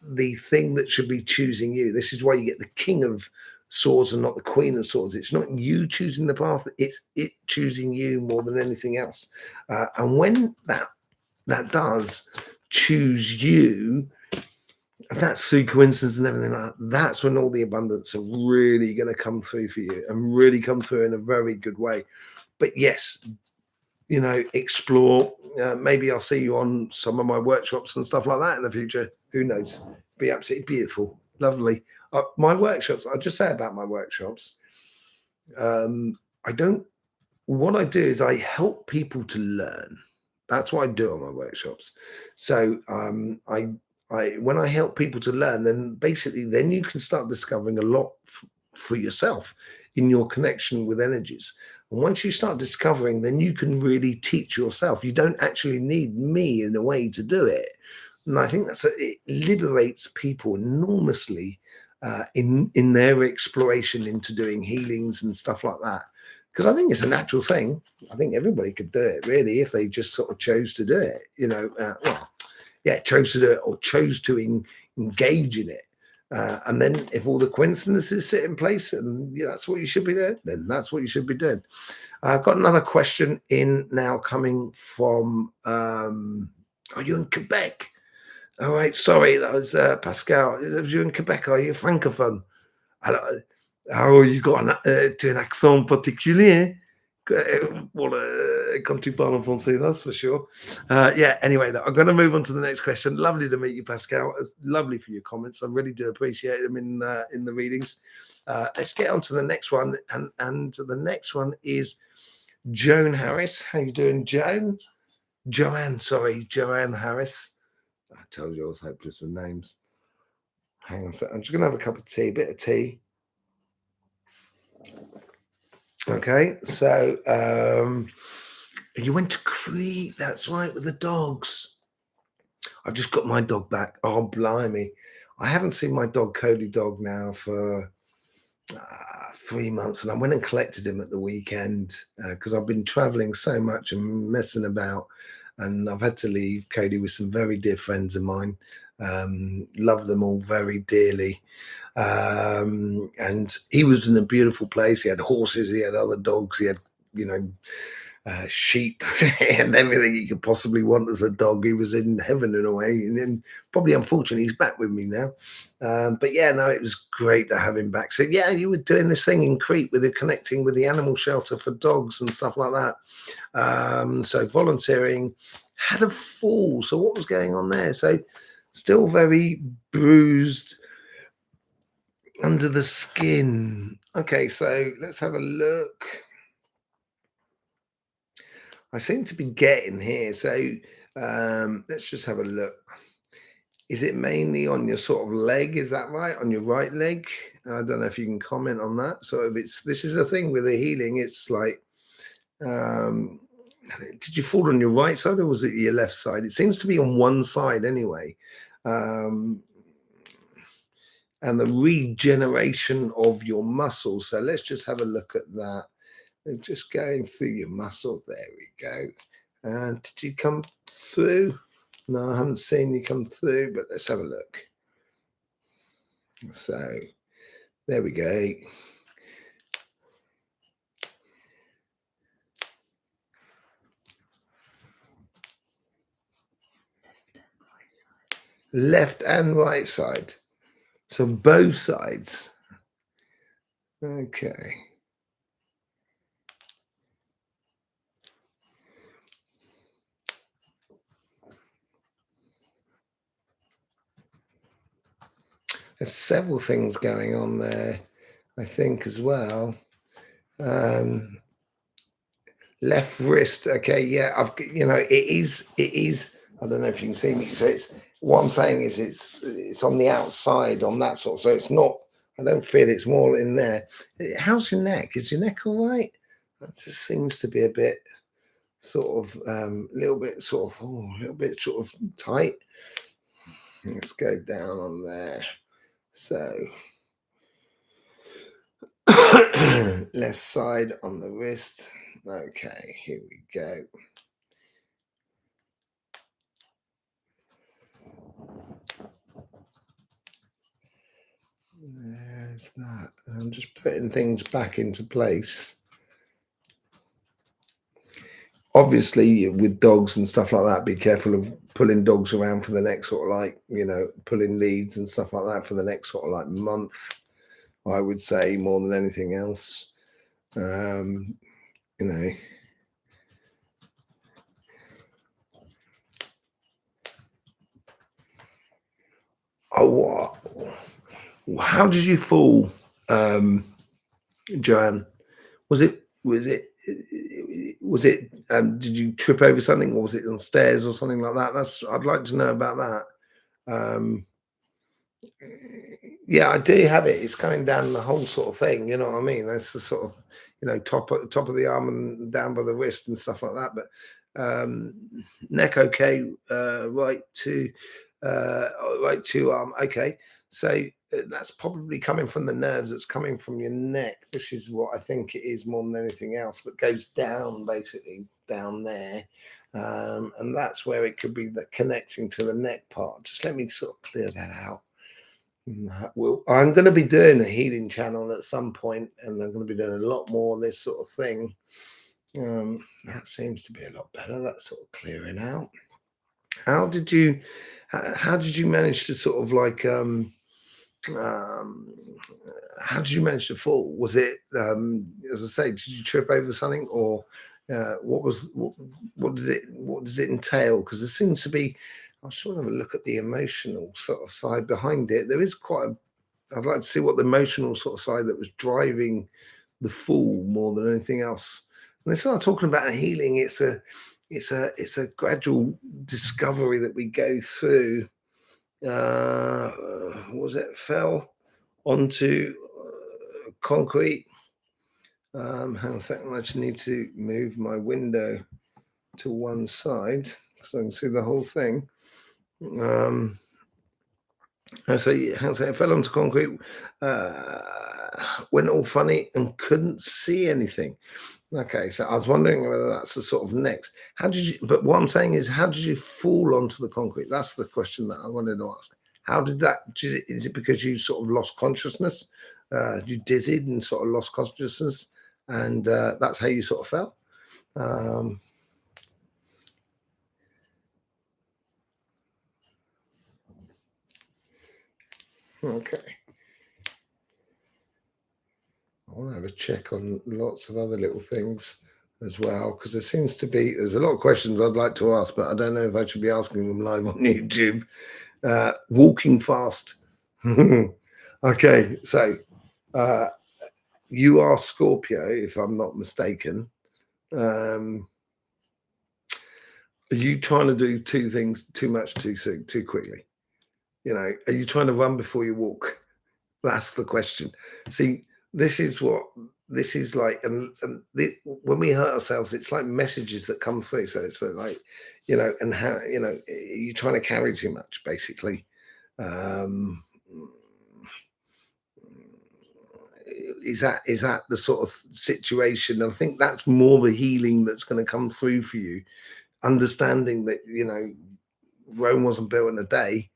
the thing that should be choosing you. This is why you get the King of Swords and not the Queen of Swords. It's not you choosing the path, it's it choosing you more than anything else. And when that does choose you, and that's through coincidence and everything like that, that's when all the abundance are really going to come through for you, and really come through in a very good way. But yes, explore. Maybe I'll see you on some of my workshops and stuff like that in the future. Who knows? Be absolutely beautiful. Lovely. My workshops, I'll just say about my workshops. What I do is I help people to learn. That's what I do on my workshops. So when I help people to learn, then basically then you can start discovering a lot for yourself in your connection with energies. And once you start discovering, then you can really teach yourself. You don't actually need me in a way to do it. And I think it liberates people enormously in their exploration into doing healings and stuff like that. because I think it's a natural thing. I think everybody could do it really if they just sort of chose to do it. Well, yeah, chose to do it or chose to engage in it. And then if all the coincidences sit in place and yeah, that's what you should be doing, then that's what you should be doing. I've got another question in now coming from, are you in Quebec? All right, sorry, that was Pascal. Was you in Quebec? Are you francophone? Alors, oh, you got tu as un accent particulier quand tu parles en français, that's for sure. Yeah, anyway, look, I'm going to move on to the next question. Lovely to meet you, Pascal. It's lovely for your comments. I really do appreciate them in the readings. Let's get on to the next one. And the next one is Joan Harris. How you doing, Joan? Joanne Harris. I told you I was hopeless with names. Hang on a second. I'm just going to have a cup of tea, bit of tea. Okay, so you went to Crete, that's right, with the dogs. I've just got my dog back. Oh, blimey. I haven't seen my dog, Cody Dog, now for 3 months, and I went and collected him at the weekend because I've been traveling so much and messing about, and I've had to leave Cody with some very dear friends of mine. Love them all very dearly. And he was in a beautiful place. He had horses, he had other dogs, he had, sheep and everything you could possibly want as a dog. He was in heaven in a way, and then probably unfortunately he's back with me now. But yeah, no, it was great to have him back. So yeah, you were doing this thing in Crete with the connecting with the animal shelter for dogs and stuff like that. So volunteering, had a fall. So what was going on there? So still very bruised under the skin. Okay, so let's have a look. I seem to be getting here. So let's just have a look. Is it mainly on your sort of leg? Is that right? On your right leg? I don't know if you can comment on that. So if this is a thing with the healing. It's like, did you fall on your right side or was it your left side? It seems to be on one side anyway. And the regeneration of your muscles. So let's just have a look at that. And just going through your muscle. There we go. And did you come through? No, I haven't seen you come through, but let's have a look. So there we go. Left and right side. So both sides. Okay. There's several things going on there, I think, as well. Left wrist. Okay, yeah, it is. I don't know if you can see me. So it's what I'm saying is it's on the outside on that sort. So it's not. I don't feel it's more in there. How's your neck? Is your neck all right? That just seems to be a bit sort of a little bit sort of tight. Let's go down on there. So left side on the wrist. Okay, here we go. There's that. I'm just putting things back into place. Obviously, with dogs and stuff like that, be careful of pulling dogs around for the next sort of like, pulling leads and stuff like that for the next sort of like month, I would say, more than anything else. Oh, how did you fall, Joanne? Did you trip over something, or was it on stairs or something like that? I'd like to know about that. Yeah, I do have it. It's going down the whole sort of thing. You know what I mean? That's the sort of, top of the arm and down by the wrist and stuff like that. But neck okay, right to right, two arm. Okay, so that's probably coming from the nerves. That's coming from your neck. This is what I think it is more than anything else. That goes down, basically down there, and that's where it could be that connecting to the neck part. Just let me sort of clear that out. Well, I'm going to be doing a healing channel at some point, and I'm going to be doing a lot more of this sort of thing. That seems to be a lot better. That's sort of clearing out. How did you, how did you manage to sort of like, um, how did you manage to fall? Was it, as I say, did you trip over something, or what did it entail? Because there seems to be, I just want to have a look at the emotional sort of side behind it. There is quite a, I'd like to see what the emotional sort of side that was driving the fall more than anything else. When they start talking about healing, it's a gradual discovery that we go through. What was it? Fell onto concrete. Hang on a second. I just need to move my window to one side so I can see the whole thing. So it fell onto concrete, went all funny and couldn't see anything. Okay, so I was wondering whether that's the sort of next. How did you? But what I'm saying is, how did you fall onto the concrete? That's the question that I wanted to ask. How did that? Is it because you sort of lost consciousness? You dizzied and sort of lost consciousness, and that's how you sort of fell. Um, okay. I want to have a check on lots of other little things as well, because there seems to be, there's a lot of questions I'd like to ask, but I don't know if I should be asking them live on YouTube. Walking fast. Okay, so uh, you are Scorpio, if I'm not mistaken. Are you trying to do two things too much too soon, too quickly? You know, are you trying to run before you walk? That's the question. See, this is what this is like, when we hurt ourselves, it's like messages that come through. So it's like, you know, and how you're trying to carry too much, basically. Um, is that the sort of situation? I think that's more the healing that's going to come through for you, understanding that Rome wasn't built in a day.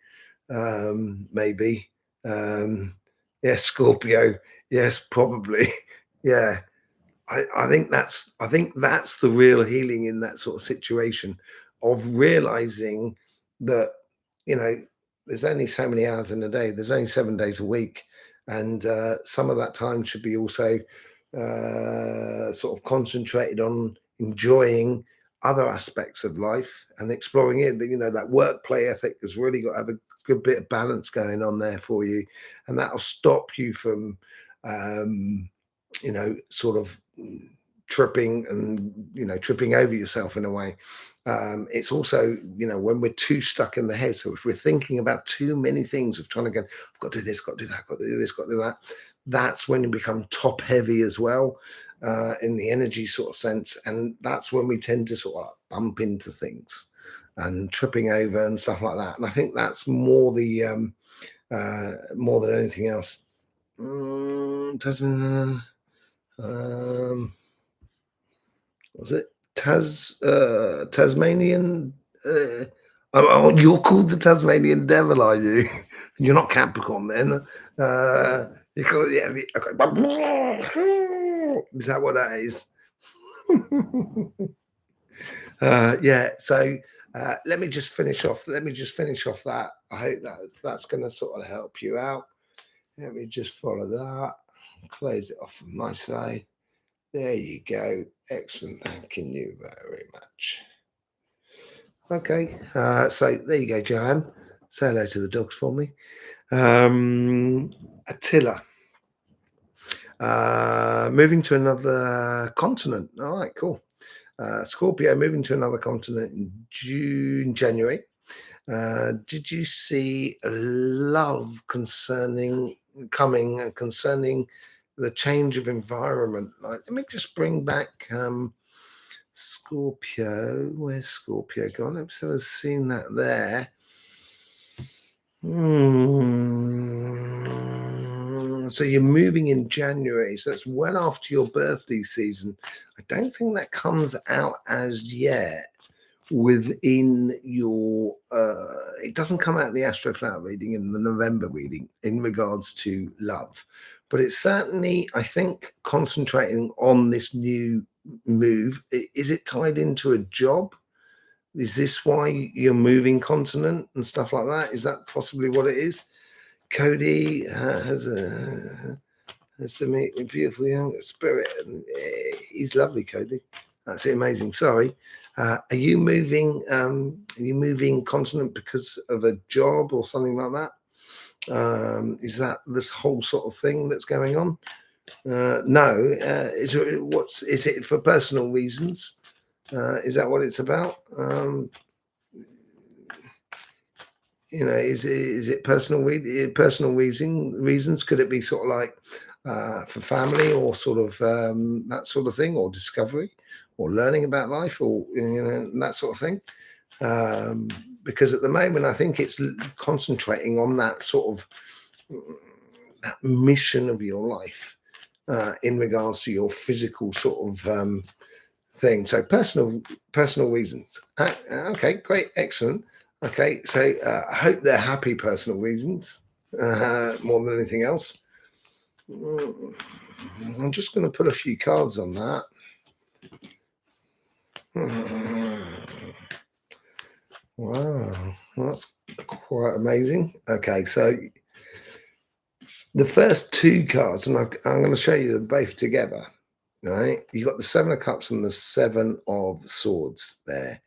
Maybe. Yes, Scorpio. Yes, probably. Yeah. I think that's the real healing in that sort of situation, of realizing that you know there's only so many hours in a day. There's only 7 days a week, and some of that time should be also sort of concentrated on enjoying other aspects of life and exploring it. That work play ethic has really got to have a good bit of balance going on there for you, and that'll stop you from sort of tripping and tripping over yourself in a way. It's also when we're too stuck in the head. So if we're thinking about too many things of trying to go, I've got to do this, got to do that, got to do this, got to do that. That's when you become top heavy as well, in the energy sort of sense, and that's when we tend to sort of bump into things and tripping over and stuff like that. And I think that's more more than anything else. Tasman, was it Tasmanian? Uh, you're called the Tasmanian Devil, are you? You're not Capricorn then. You call it, yeah. Okay. Is that what that is? Yeah. So let me just finish off. Let me just finish off that. I hope that's going to sort of help you out. Let me just follow that. Close it off from my side. There you go. Excellent. Thank you very much. Okay. So there you go, Joanne. Say hello to the dogs for me. Attila. Moving to another continent. All right, cool. Scorpio moving to another continent in January. Did you see love concerning the change of environment? Let me just bring back Scorpio. Where's Scorpio gone? I've sort of seen that there. So you're moving in January, so it's well after your birthday season. I don't think that comes out as yet within your it doesn't come out in the Astroflower reading, in the November reading, in regards to love, but it's certainly, I think, concentrating on this new move. Is it tied into a job? Is this why you're moving continent and stuff like that? Is that possibly what it is? Cody has to meet a beautiful young spirit, and he's lovely, Cody. That's amazing. Sorry, are you moving? Are you moving continent because of a job or something like that? Is that this whole sort of thing that's going on? No. Is it for personal reasons? Is that what it's about? Is it personal reasons? Could it be sort of like for family, or sort of that sort of thing, or discovery, or learning about life, or that sort of thing? Because at the moment, I think it's concentrating on that sort of that mission of your life in regards to your physical sort of thing. So personal reasons. Okay, great, excellent. Okay, so I hope they're happy personal reasons more than anything else. I'm just going to put a few cards on that. Wow, that's quite amazing. Okay, so the first two cards, and I'm going to show you them both together. Right, you got the Seven of Cups and the Seven of Swords there.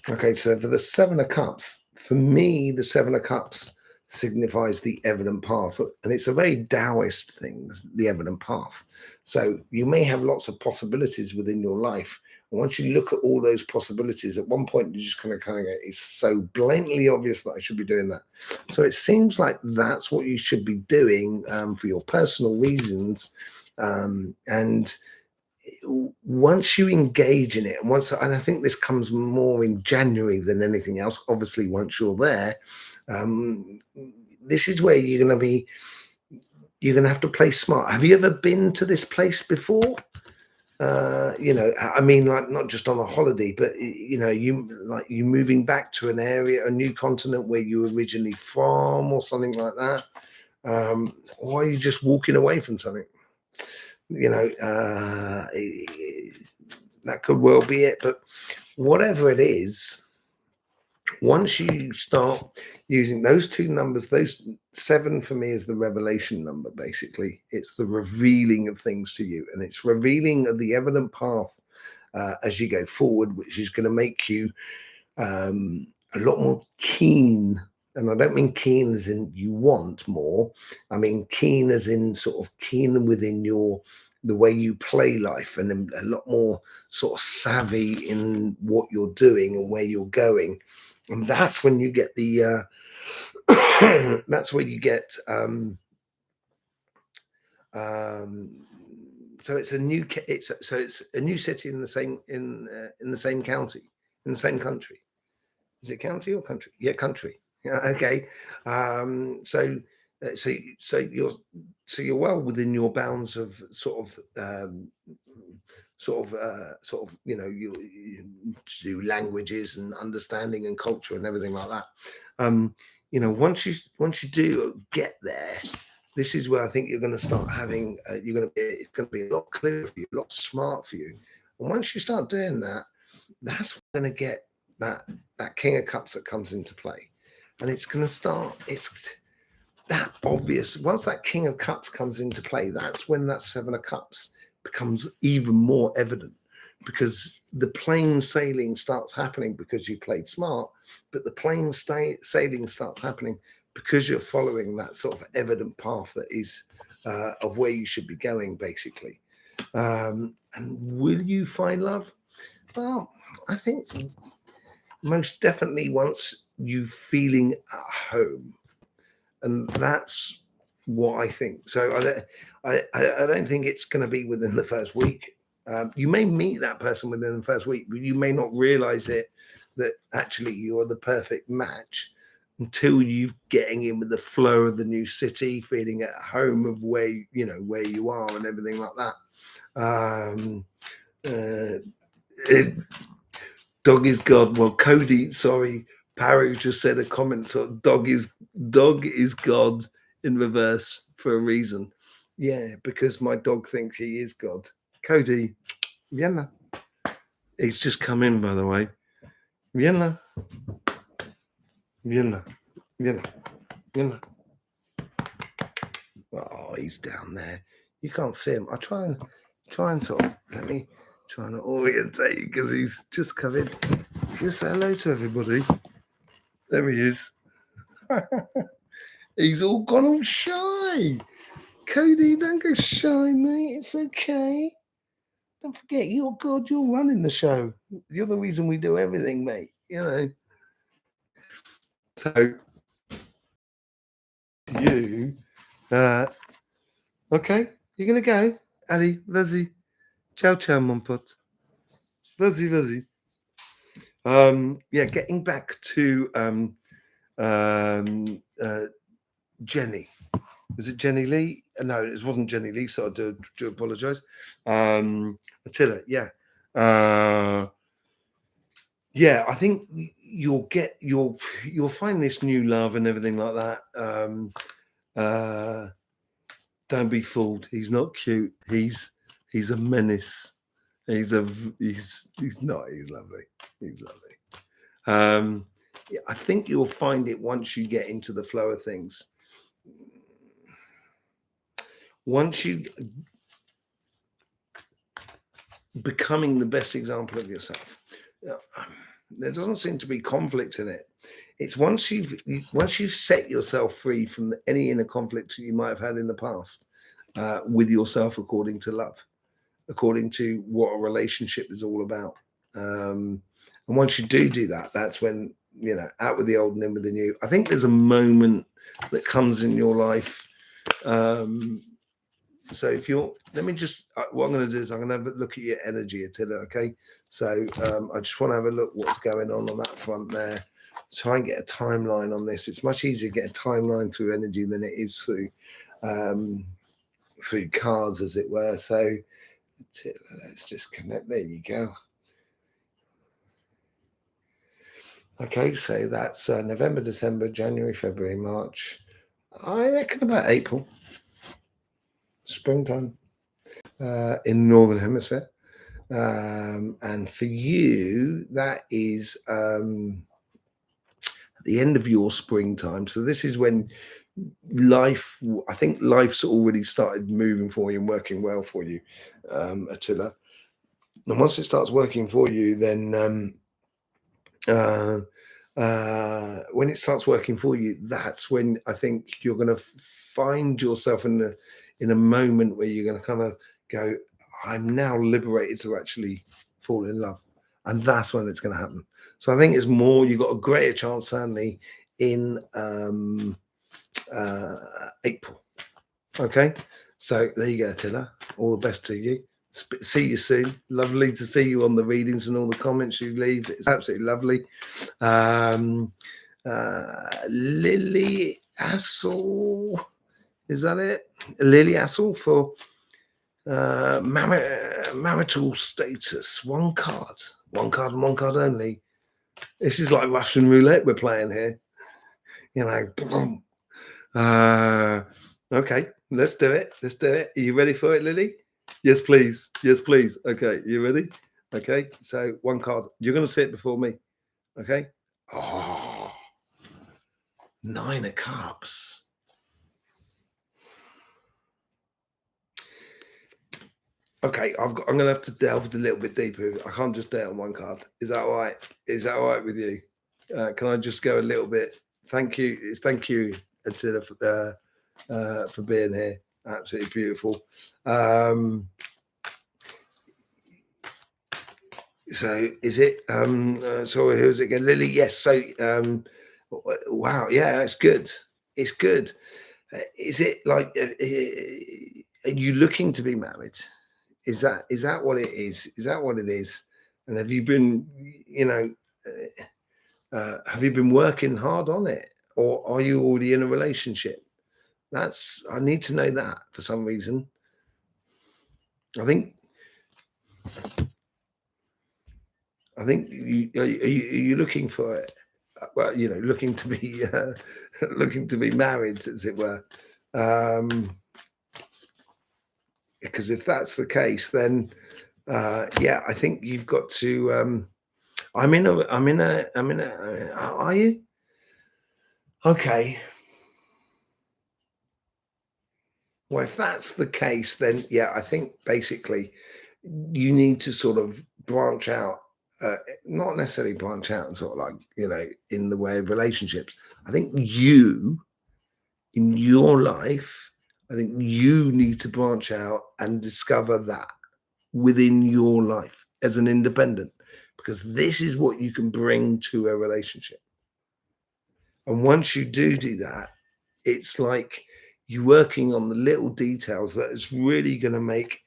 Okay, so for the Seven of Cups, for me, the Seven of Cups signifies the evident path, and it's a very Taoist thing, the evident path. So you may have lots of possibilities within your life. And once you look at all those possibilities, at one point you just kind of go, it's so blatantly obvious that I should be doing that. So it seems like that's what you should be doing for your personal reasons, and once you engage in it, and I think this comes more in January than anything else. Obviously, once you're there, this is where you're going to have to play smart. Have you ever been to this place before? I mean, like, not just on a holiday, but you moving back to an area, a new continent where you were originally from, or something like that. Or are you just walking away from something? That could well be it. But whatever it is, once you start using those two numbers, those seven for me is the revelation number. Basically, it's the revealing of things to you, and it's revealing of the evident path as you go forward, which is going to make you a lot more keen. And I don't mean keen as in you want more. I mean keen as in sort of keen within the way you play life, and a lot more sort of savvy in what you're doing and where you're going. And that's when you get the that's where you get so it's a new city in the same county, in the same country. Is it county or country? Yeah, country. Yeah, okay. So you're well within your bounds of sort of you do languages and understanding and culture and everything like that. Once you do get there, this is where I think you're going to start having it's going to be a lot clearer for you, a lot smart for you. And once you start doing that, that's going to get that King of Cups that comes into play, and it's going to start. It's that obvious. Once that King of Cups comes into play, that's when that Seven of Cups becomes even more evident, because the plain sailing starts happening because you played smart, but the plain sailing starts happening because you're following that sort of evident path that is of where you should be going, basically. And will you find love? Well, I think most definitely once you feeling at home, and that's what I think. So I don't think it's going to be within the first week. You may meet that person within the first week, but you may not realize it, that actually you're the perfect match until you getting in with the flow of the new city, feeling at home of where where you are and everything like that. Uh, it, dog is God. Well, Cody, sorry, Parry just said a comment. So dog is God in reverse for a reason. Yeah, because my dog thinks he is God. Cody, Vienna. He's just come in, by the way. Vienna, Vienna, Vienna, Vienna. Oh, he's down there. You can't see him. I try and sort of let me try and orientate because he's just come in. Just say hello to everybody. There he is. He's all gone all shy. Cody, don't go shy, mate. It's okay. Don't forget, you're good. You're running the show. You're the reason we do everything, mate. So you, okay, you're gonna go, Ali. Vas-y. Ciao, ciao, mon pote. Vas-y, vas-y. Yeah, getting back to Jenny. Was it Jenny Lee? No, it wasn't Jenny Lee, so I do apologise. Attila, yeah. Yeah, I think you'll find this new love and everything like that. Don't be fooled. He's not cute. He's a menace. He's not. He's lovely. He's lovely. Yeah, I think you'll find it once you get into the flow of things. Once you becoming the best example of yourself, there doesn't seem to be conflict in it. It's once you've set yourself free from any inner conflicts that you might have had in the past with yourself, according to love, according to what a relationship is all about. And once you do that, that's when out with the old and in with the new. I think there's a moment that comes in your life. So if you're, let me just, what I'm going to do is I'm going to have a look at your energy, Attila, okay? So I just want to have a look what's going on that front there. Try and get a timeline on this. It's much easier to get a timeline through energy than it is through cards, as it were. So let's just connect. There you go. Okay, so that's November, December, January, February, March. I reckon about April. Springtime in the Northern Hemisphere. And for you, that is the end of your springtime. So this is when I think life's already started moving for you and working well for you, Attila. And once it starts working for you, then when it starts working for you, that's when I think you're going to find yourself in a moment where you're going to kind of go, I'm now liberated to actually fall in love. And that's when it's going to happen. So I think it's more, you've got a greater chance, certainly, in April. Okay. So there you go, Attila. All the best to you. See you soon. Lovely to see you on the readings and all the comments you leave. It's absolutely lovely. Lily Assel, is that it? Lily Assel for marital status. One card and one card only. This is like Russian roulette we're playing here. Okay, let's do it. Are you ready for it, Lily? Yes, please. Okay, you ready? Okay, so one card. You're going to see it before me. Okay. Oh, 9 of Cups. Okay, I'm going to have to delve a little bit deeper. I can't just do it on one card. Is that all right? Is that all right with you? Can I just go a little bit? Thank you. Thank you, Attila, for being here. Absolutely beautiful. So is it sorry, who's it again? Lily? Yes. So wow, yeah, it's good. Is it like are you looking to be married? Is that what it is? Is that what it is? And have you been have you been working hard on it? or are you already in a relationship? I need to know that for some reason. I think are you looking for it? Well, looking to be looking to be married, as it were. Because if that's the case, then yeah, I think you've got to. Are you okay? Well, if that's the case, then yeah, I think basically you need to sort of branch out, not necessarily branch out and sort of like, in the way of relationships. I think in your life, I think you need to branch out and discover that within your life as an independent, because this is what you can bring to a relationship. And once you do that, it's like you're working on the little details that is really going to make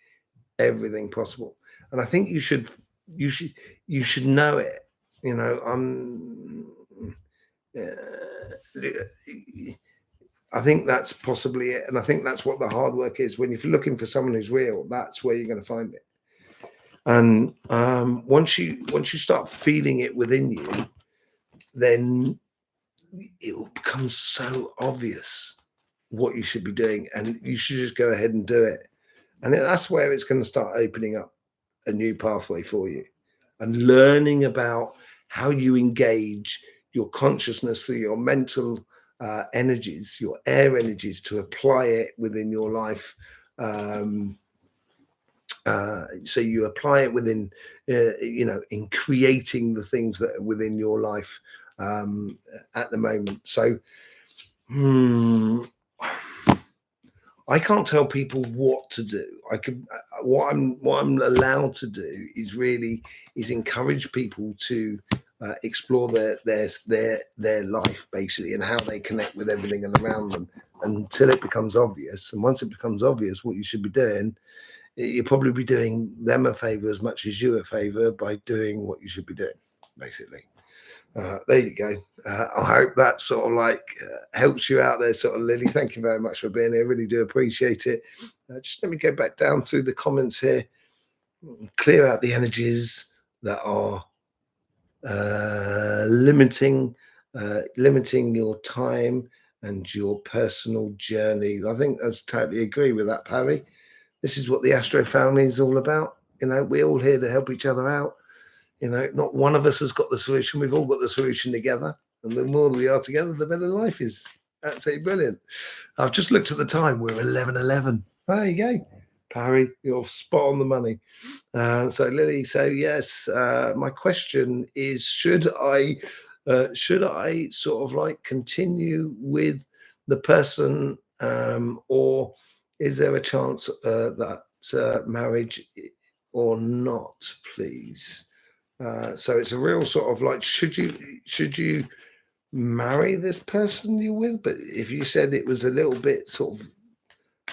everything possible. And I think you should you should know it. I'm I think that's possibly it. And I think that's what the hard work is. When you're looking for someone who's real, that's where you're going to find it. And once you start feeling it within you, then it will become so obvious what you should be doing, and you should just go ahead and do it. And that's where it's going to start opening up a new pathway for you, and learning about how you engage your consciousness through your mental energies, your air energies, to apply it within your life. So you apply it within, in creating the things that are within your life at the moment. So, I can't tell people what to do. I could, what I'm allowed to do is encourage people to explore their life basically, and how they connect with everything and around them until it becomes obvious. And once it becomes obvious what you should be doing, you'll probably be doing them a favor as much as you a favor by doing what you should be doing, basically. There you go. I hope that sort of like helps you out there, sort of, Lily. Thank you very much for being here. Really do appreciate it. Just let me go back down through the comments here, clear out the energies that are limiting your time and your personal journey. I think I totally agree with that, Parry. This is what the Astro family is all about. We're all here to help each other out. Not one of us has got the solution. We've all got the solution together. And the more we are together, the better life is. Absolutely brilliant. I've just looked at the time. We're 11:11. There you go. Parry, you're spot on the money. So Lily, yes, my question is, should I sort of like continue with the person, or is there a chance that marriage or not, please? So it's a real sort of like, should you marry this person you're with? But if you said it was a little bit sort of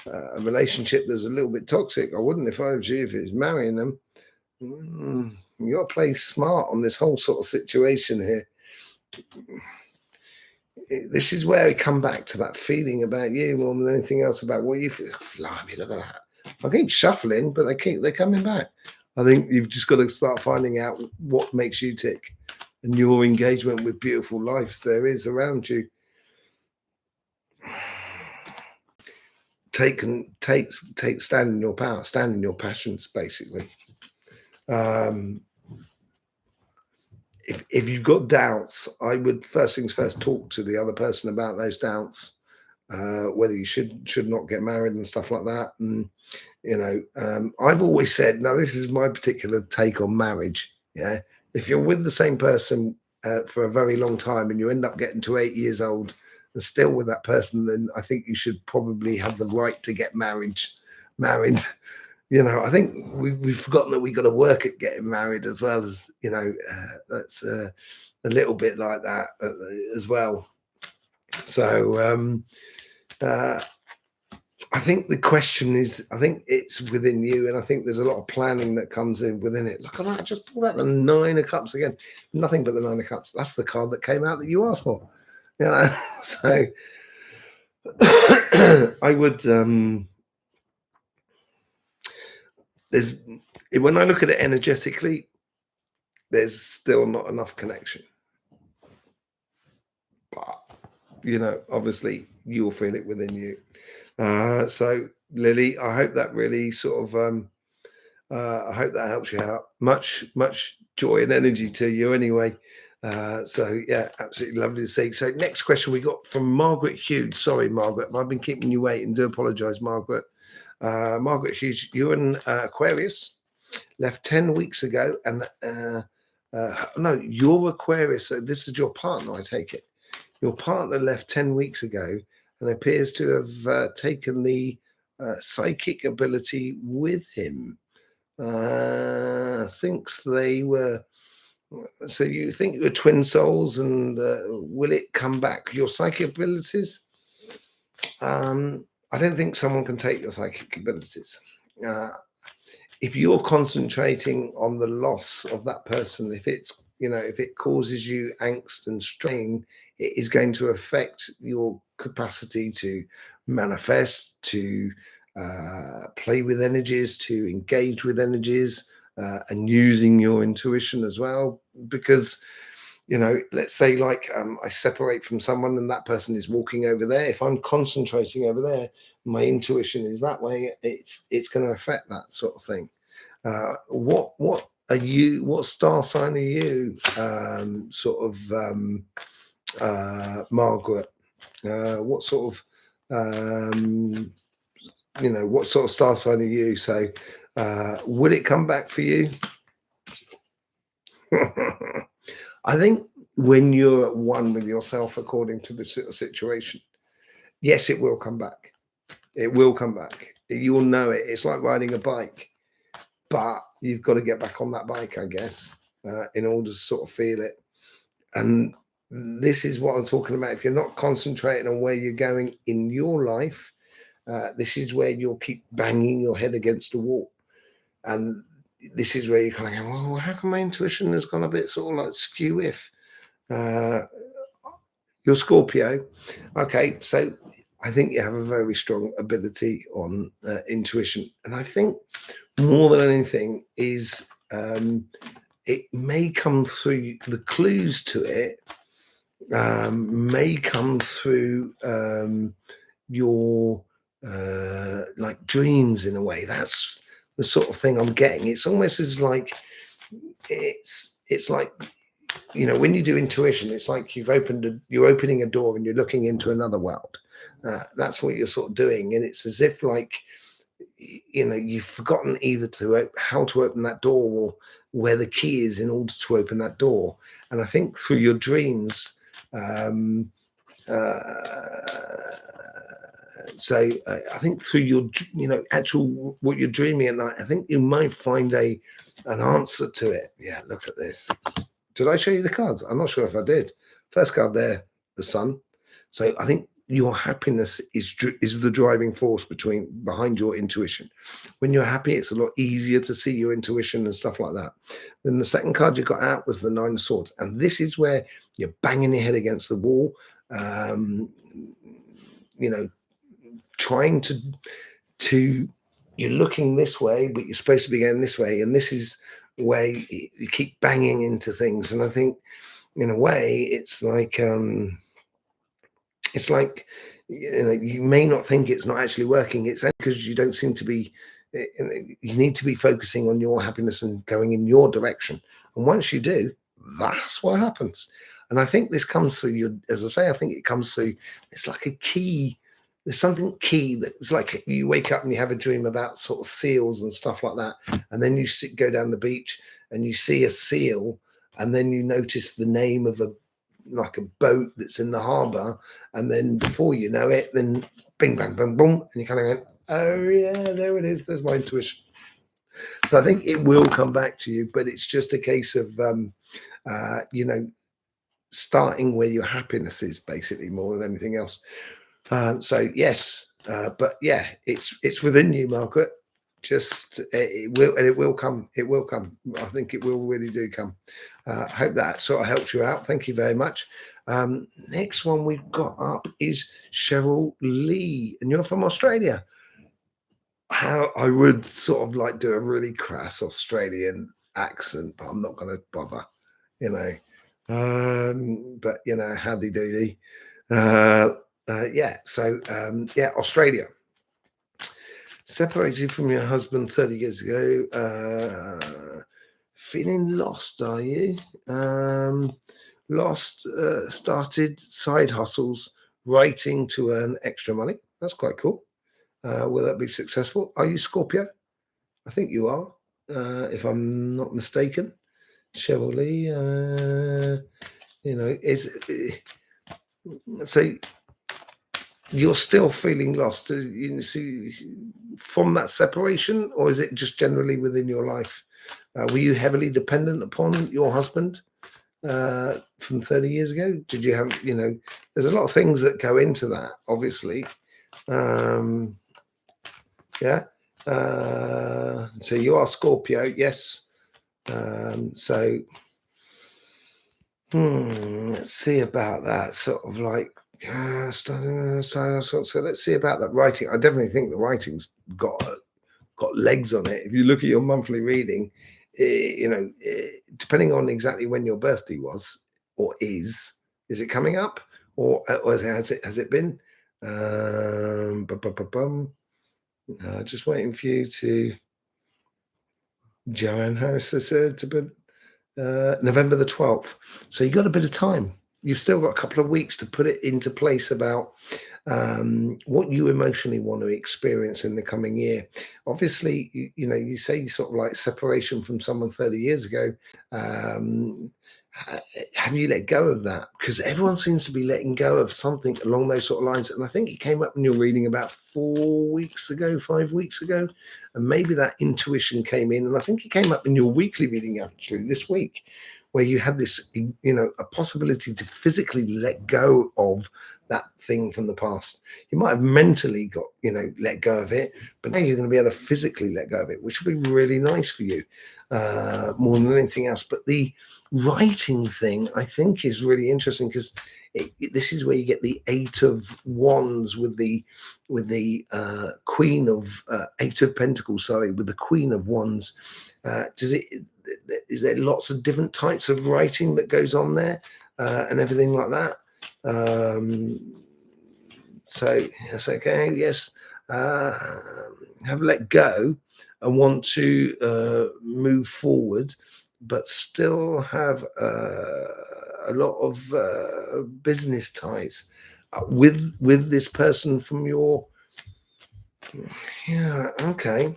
a relationship that was a little bit toxic, I wouldn't if I was you. If it was marrying them, you got to play smart on this whole sort of situation here. This is where we come back to that feeling about you more than anything else, about what you feel. Blimey, look at that. I keep shuffling, but they're coming back. I think you've just got to start finding out what makes you tick, and your engagement with beautiful life there is around you. Take stand in your power, stand in your passions, basically. If you've got doubts, I would, first things first, talk to the other person about those doubts, whether you should not get married and stuff like that. And I've always said, now this is my particular take on marriage. Yeah, if you're with the same person for a very long time and you end up getting to 8 years old and still with that person, then I think you should probably have the right to get married. I think we've forgotten that we've got to work at getting married as well, as that's a little bit like that as well. So I think the question is, I think it's within you, and I think there's a lot of planning that comes in within it. Look at that, I just pulled out the 9 of Cups again. Nothing but the 9 of Cups. That's the card that came out that you asked for. You know, so I would there's when I look at it energetically, there's still not enough connection. But obviously you'll feel it within you. So Lily, I hope that really sort of I hope that helps you out. Much joy and energy to you anyway. So yeah, absolutely lovely to see. So next question we got from Margaret Hughes. Sorry, Margaret, I've been keeping you waiting. Do apologise, Margaret. Margaret Hughes, you're an Aquarius, left 10 weeks ago, and no, you're Aquarius. So this is your partner, I take it. Your partner left 10 weeks ago and appears to have taken the psychic ability with him. Thinks they were. So you think you're twin souls, and will it come back? Your psychic abilities? I don't think someone can take your psychic abilities. If you're concentrating on the loss of that person, if it causes you angst and strain, it is going to affect your capacity to manifest, to play with energies, to engage with energies, and using your intuition as well. Because let's say like I separate from someone and that person is walking over there. If I'm concentrating over there, my intuition is that way. It's going to affect that sort of thing. What are you? What star sign are you? Margaret. What sort of what sort of star sign are you? So would it come back for you? I think when you're at one with yourself, according to the situation, yes, it will come back. It will come back. You will know it. It's like riding a bike, but you've got to get back on that bike, I guess, in order to sort of feel it. And this is what I'm talking about. If you're not concentrating on where you're going in your life, this is where you'll keep banging your head against the wall. And this is where you kind of go, well, how come my intuition has gone a bit sort of like skew if you're Scorpio? Okay, so I think you have a very strong ability on intuition. And I think more than anything is it may come through the clues to it, may come through your like dreams in a way. That's the sort of thing I'm getting. It's almost as like it's like when you do intuition, it's like you're opening a door and you're looking into another world. That's what you're sort of doing, and it's as if like you've forgotten either how to open that door or where the key is in order to open that door. And I think through your dreams, so I think through your actual what you're dreaming at night, I think you might find an answer to it. Yeah, look at this. Did I show you the cards? I'm not sure if I did. First card there, the sun. So I think your happiness is the driving force behind your intuition. When you're happy, it's a lot easier to see your intuition and stuff like that. Then the second card you got out was the Nine of Swords, and this is where you're banging your head against the wall. Trying to you're looking this way, but you're supposed to be going this way, and this is where you keep banging into things. And I think in a way it's like you may not think it's not actually working. It's because you don't seem to be you need to be focusing on your happiness and going in your direction, and once you do, that's what happens. And I think this comes through as I say, I think it comes through, it's like a key. There's something key that's like you wake up and you have a dream about sort of seals and stuff like that. And then you go down the beach and you see a seal, and then you notice the name of a boat that's in the harbor. And then before you know it, then bing, bang, bang, boom. And you kind of go, oh yeah, there it is. There's my intuition. So I think it will come back to you, but it's just a case of, starting where your happiness is basically more than anything else. So yes, but yeah, it's within you, Margaret. just it will, and it will come. It will come. I think it will really do come. I hope that sort of helps you out. Thank you very much. Next one we've got up is Cheryl Lee, and you're from Australia. How I would sort of like do a really crass Australian accent, but I'm not going to bother, you know. But you know, howdy doody. Yeah. So yeah, Australia. Separated from your husband 30 years ago. Feeling lost, are you? Lost. Started side hustles, writing to earn extra money. That's quite cool. Will that be successful? Are you Scorpio? I think you are, if I'm not mistaken. Chevrolet, you know, is so you're still feeling lost. You see, from that separation, or is it just generally within your life? Were you heavily dependent upon your husband from 30 years ago? Did you have, you know, there's a lot of things that go into that, obviously. Yeah. So you are Scorpio, yes. So let's see about that. Sort of like so let's see about that writing. I definitely think the writing's got legs on it. If you look at your monthly reading, you know, depending on exactly when your birthday was or is it coming up or has it been? Just waiting for you to. Joanne Harris has said to be November the 12th. So you've got a bit of time. You've still got a couple of weeks to put it into place about what you emotionally want to experience in the coming year. Obviously, you know, you say sort of like separation from someone 30 years ago. Have you let go of that? Because everyone seems to be letting go of something along those sort of lines. And I think it came up in your reading about 4 weeks ago, 5 weeks ago. And maybe that intuition came in. And I think it came up in your weekly reading actually this week, where you had this, you know, a possibility to physically let go of that thing from the past. You might have mentally got, you know, let go of it, but now you're going to be able to physically let go of it, which will be really nice for you more than anything else. But the writing thing, I think, is really interesting because this is where you get the 8 of Wands with the Queen of 8 of Pentacles. Sorry, with the Queen of Wands. Is there lots of different types of writing that goes on there and everything like that? So yes, okay, yes, have let go and want to move forward, but still have a lot of business ties with this person from your. Yeah, okay.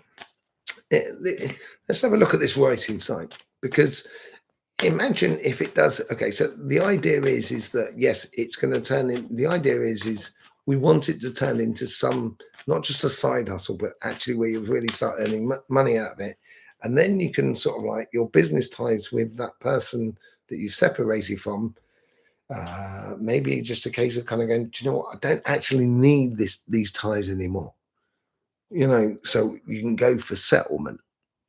Let's have a look at this writing side, because imagine if it does. Okay, so the idea is that yes, it's going to turn in. The idea is we want it to turn into some, not just a side hustle, but actually where you really start earning money out of it, and then you can sort of like your business ties with that person that you've separated from. Maybe just a case of kind of going, do you know what? I don't actually need these ties anymore. You know, so you can go for settlement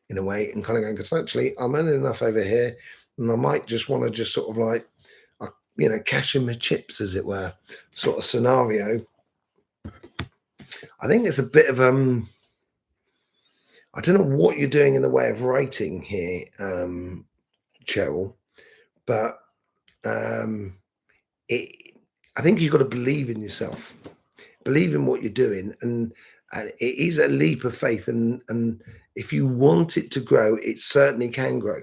in a way and kind of going, because actually I'm earning enough over here and I might just want to just sort of like, you know, cash in my chips, as it were, sort of scenario. I think it's a bit of, I don't know what you're doing in the way of writing here, Cheryl, but I think you've got to believe in yourself, believe in what you're doing. And it is a leap of faith. And if you want it to grow, it certainly can grow.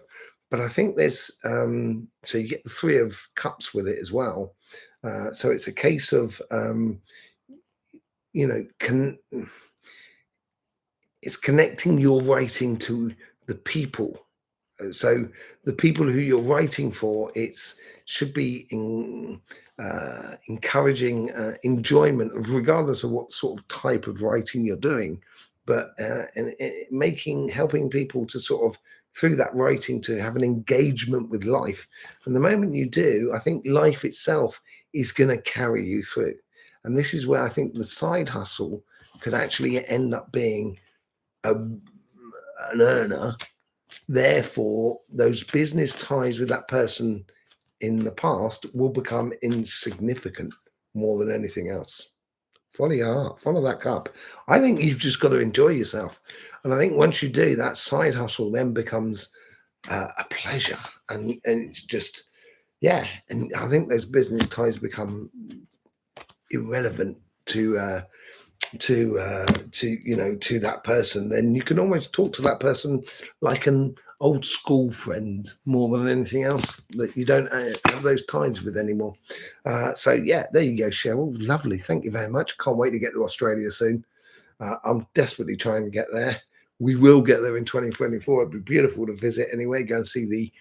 But I think there's, so you get the 3 of Cups with it as well. So it's a case of, you know, it's connecting your writing to the people. So the people who you're writing for, should be encouraging enjoyment of, regardless of what sort of type of writing you're doing, but and helping people to sort of, through that writing, to have an engagement with life. And the moment you do, I think life itself is going to carry you through. And this is where I think the side hustle could actually end up being a an earner, therefore those business ties with that person in the past will become insignificant more than anything else. Follow your heart, follow that cup. I think you've just got to enjoy yourself. And I think once you do, that side hustle then becomes a pleasure. And it's just, yeah. And I think those business ties become irrelevant to to that person. Then you can almost talk to that person like an old school friend more than anything else that you don't have those ties with anymore. So yeah, there you go, Cheryl. Lovely, thank you very much. Can't wait to get to Australia soon. I'm desperately trying to get there. We will get there in 2024. It'd be beautiful to visit anyway. Go and see the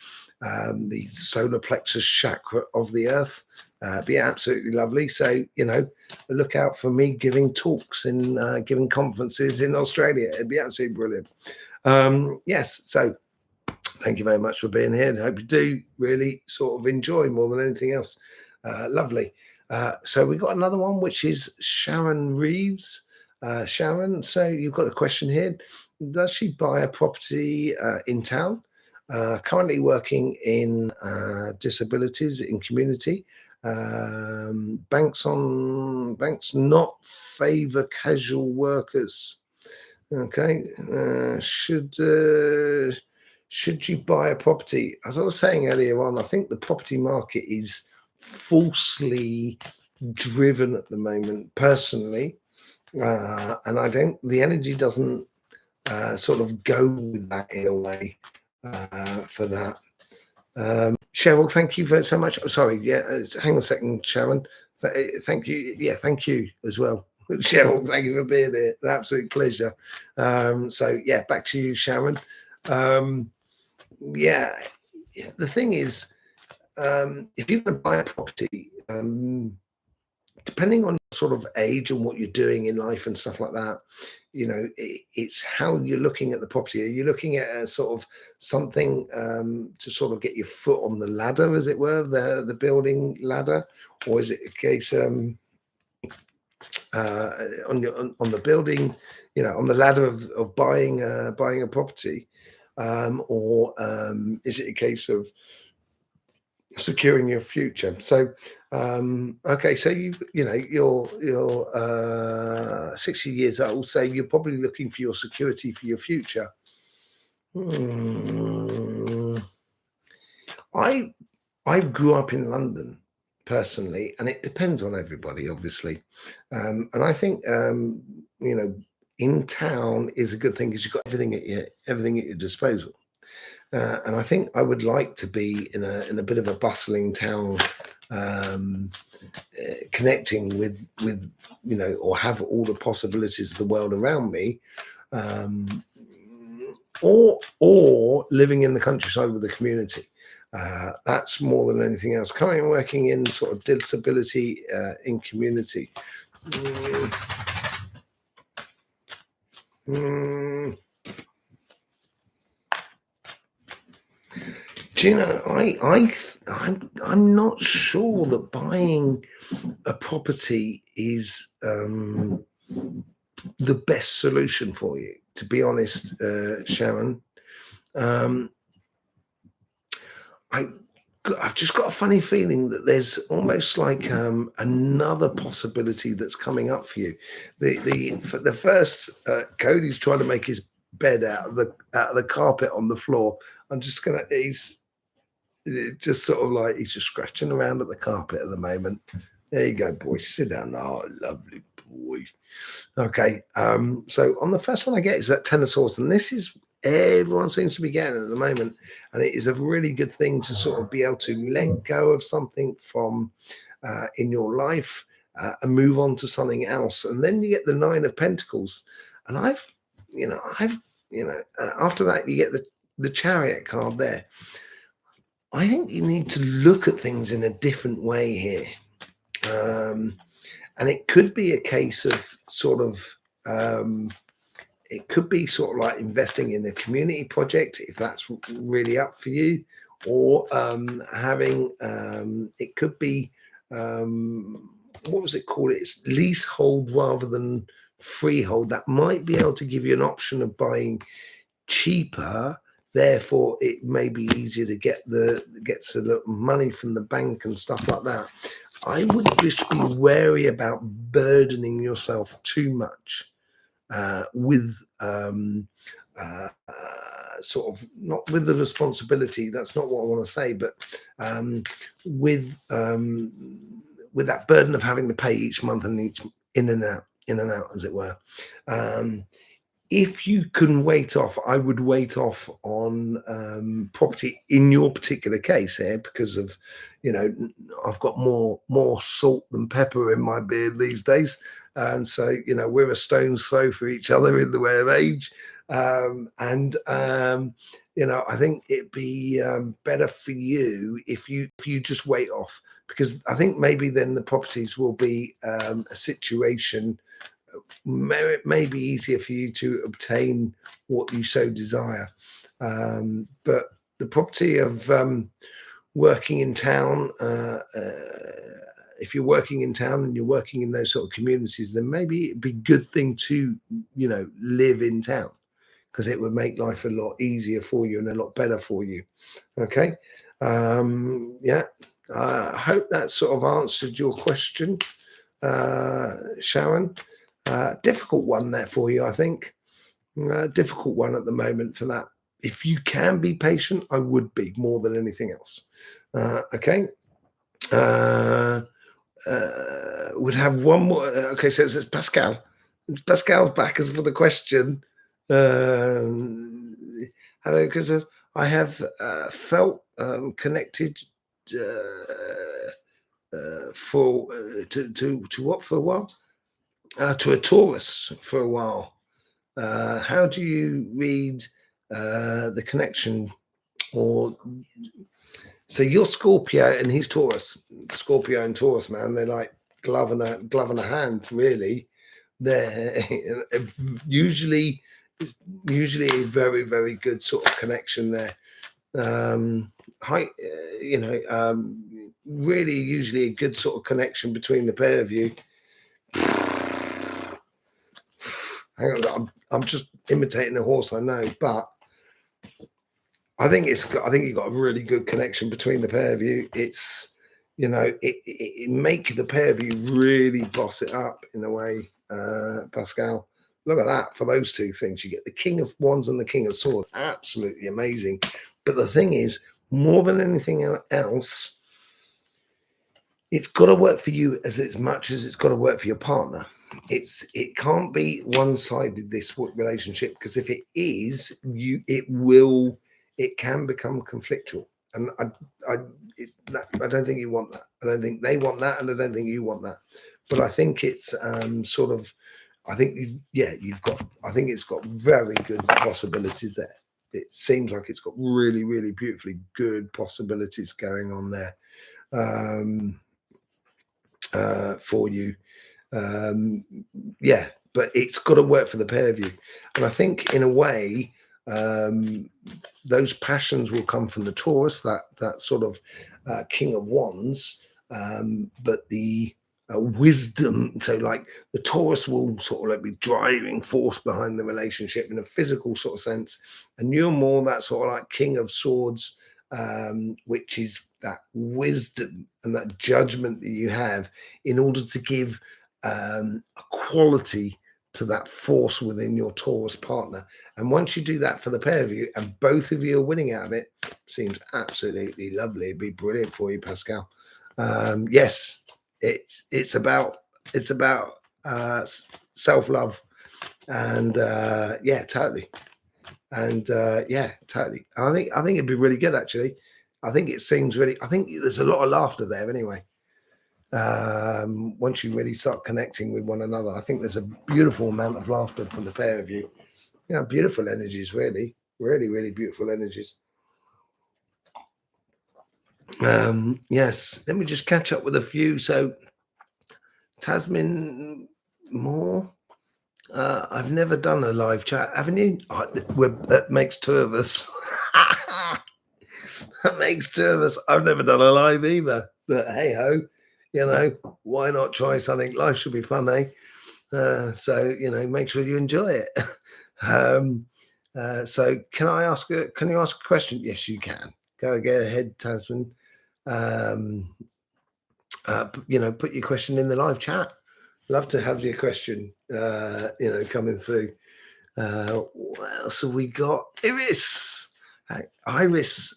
solar plexus chakra of the earth. Be absolutely lovely. So, look out for me giving talks and giving conferences in Australia. It'd be absolutely brilliant. Yes. So thank you very much for being here. And I hope you do really sort of enjoy more than anything else. Lovely. So we've got another one, which is Sharon Reeves. Sharon, so you've got a question here. Does she buy a property in town? Currently working in disabilities in community. Banks not favor casual workers. Okay. Should you buy a property? As I was saying earlier on, I think the property market is falsely driven at the moment, personally. And I don't, the energy doesn't sort of go with that in a way for that. Cheryl, thank you so much. Oh, sorry, yeah, hang on a second, Sharon. Thank you. Yeah, thank you as well. Cheryl, thank you for being here. An absolute pleasure. So yeah, back to you, Sharon. Yeah, the thing is, if you're going to buy a property, depending on sort of age and what you're doing in life and stuff like that, it's how you're looking at the property. Are you looking at a sort of something to sort of get your foot on the ladder, as it were, the building ladder, or is it a case on the building, on the ladder of buying a property, or is it a case of securing your future? So okay, so you're 60 years old, so you're probably looking for your security for your future. I grew up in London personally, and it depends on everybody, obviously, and I think in town is a good thing because you've got everything at your disposal. And I think I would like to be in a bit of a bustling town, connecting with or have all the possibilities of the world around me, or living in the countryside with the community. That's more than anything else. Coming and working in sort of disability in community. Do you know, I'm not sure that buying a property is the best solution for you, to be honest, Sharon. I've just got a funny feeling that there's almost like another possibility that's coming up for you. For the first, Cody's trying to make his bed out of the carpet on the floor. I'm just gonna. He's just sort of like he's just scratching around at the carpet at the moment. There you go, boy. Sit down. Oh, lovely boy. Okay. So on the first one I get is that Ten of Swords, and this is everyone seems to be getting at the moment, and it is a really good thing to sort of be able to let go of something from in your life and move on to something else. And then you get the Nine of Pentacles, and after that you get the Chariot card there. I think you need to look at things in a different way here. And it could be a case of sort of, it could be sort of like investing in a community project, if that's really up for you, or having, it could be, what was it called? It's leasehold rather than freehold. That might be able to give you an option of buying cheaper. Therefore, it may be easier to get a little money from the bank and stuff like that. I would just be wary about burdening yourself too much with sort of, not with the responsibility. That's not what I want to say, but with that burden of having to pay each month and each in and out, as it were. If you can wait off, I would wait off on property in your particular case here, because of, I've got more salt than pepper in my beard these days. And so, we're a stone's throw for each other in the way of age. I think it'd be better for you if you just wait off, because I think maybe then the properties will be a situation. It may be easier for you to obtain what you so desire. But the property of working in town, if you're working in town and you're working in those sort of communities, then maybe it'd be a good thing to, live in town, because it would make life a lot easier for you and a lot better for you. Okay. Yeah. I hope that sort of answered your question, Sharon. Difficult one there for you, I think. Difficult one at the moment for that. If you can be patient, I would be, more than anything else. Okay. Would have one more. Okay, so it's Pascal. Pascal's back as for the question. Because I have felt connected to what for a while? To a Taurus for a while. How do you read the connection? Or so you're Scorpio and he's Taurus. Scorpio and Taurus, man, they're like glove and a hand, really. They're usually a very, very good sort of connection there. Really usually a good sort of connection between the pair of you. Hang on, I'm just imitating a horse, I know, but I think you've got a really good connection between the pair of you. It's, it make the pair of you really boss it up in a way, Pascal. Look at that. For those two things, you get the King of Wands and the King of Swords. Absolutely amazing. But the thing is, more than anything else, it's got to work for you as much as it's got to work for your partner. It can't be one-sided, this relationship, because if it is, it can become conflictual. And I don't think you want that. I don't think they want that, and I don't think you want that. But I think it's sort of, I think I think it's got very good possibilities there. It seems like it's got really, really beautifully good possibilities going on there for you. But it's got to work for the pair of you. And I think in a way, those passions will come from the Taurus, that sort of King of Wands, but the wisdom. So like the Taurus will sort of like be driving force behind the relationship in a physical sort of sense, and you're more that sort of like King of Swords, which is that wisdom and that judgment that you have in order to give a quality to that force within your Taurus partner. And once you do that for the pair of you and both of you are winning out of it, seems absolutely lovely. It'd be brilliant for you, Pascal. Yes, it's about self-love, and totally. And totally. I think it'd be really good, actually. I think it seems really, I think there's a lot of laughter there anyway. Once you really start connecting with one another, I think there's a beautiful amount of laughter from the pair of you. Beautiful energies, really, really, really beautiful energies. Yes, let me just catch up with a few. So Tasmin Moore, I've never done a live chat, haven't you? That makes two of us. That makes two of us. I've never done a live either, but hey ho, why not try something? Life should be fun, eh? So make sure you enjoy it. So can I ask can you ask a question? Yes, you can. Go ahead, Tasman. Um, put your question in the live chat. Love to have your question, coming through. What else have we got? Iris. Hey, Iris.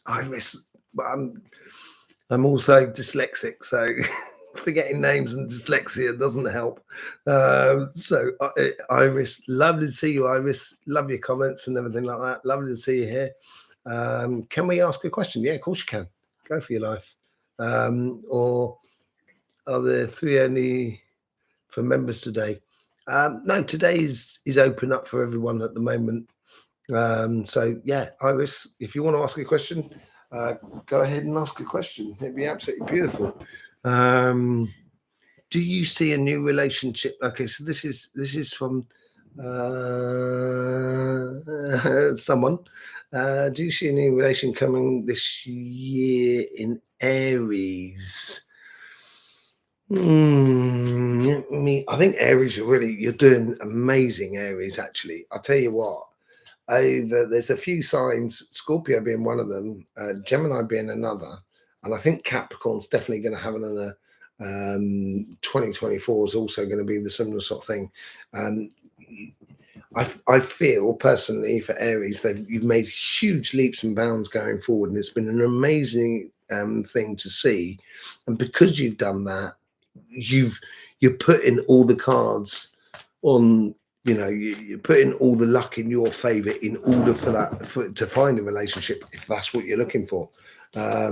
But I'm also dyslexic, so forgetting names and dyslexia doesn't help. Iris, lovely to see you, Iris. Love your comments and everything like that. Lovely to see you here. Can we ask a question? Yeah, of course you can. Go for your life. Or are there 3 only for members today? No, today is open up for everyone at the moment. So yeah, Iris, if you want to ask a question, go ahead and ask a question. It'd be absolutely beautiful. Do you see a new relationship? Okay, so this is from someone. Do you see a new relation coming this year in Aries? I think Aries, you're doing amazing, Aries. Actually, I'll tell you what. There's a few signs, Scorpio being one of them, Gemini being another, and I think Capricorn's definitely going to have another. 2024 is also going to be the similar sort of thing. I feel personally for Aries that you've made huge leaps and bounds going forward, and it's been an amazing thing to see. And because you've done that, you're putting all the cards on. You're putting all the luck in your favor in order to find a relationship, if that's what you're looking for. I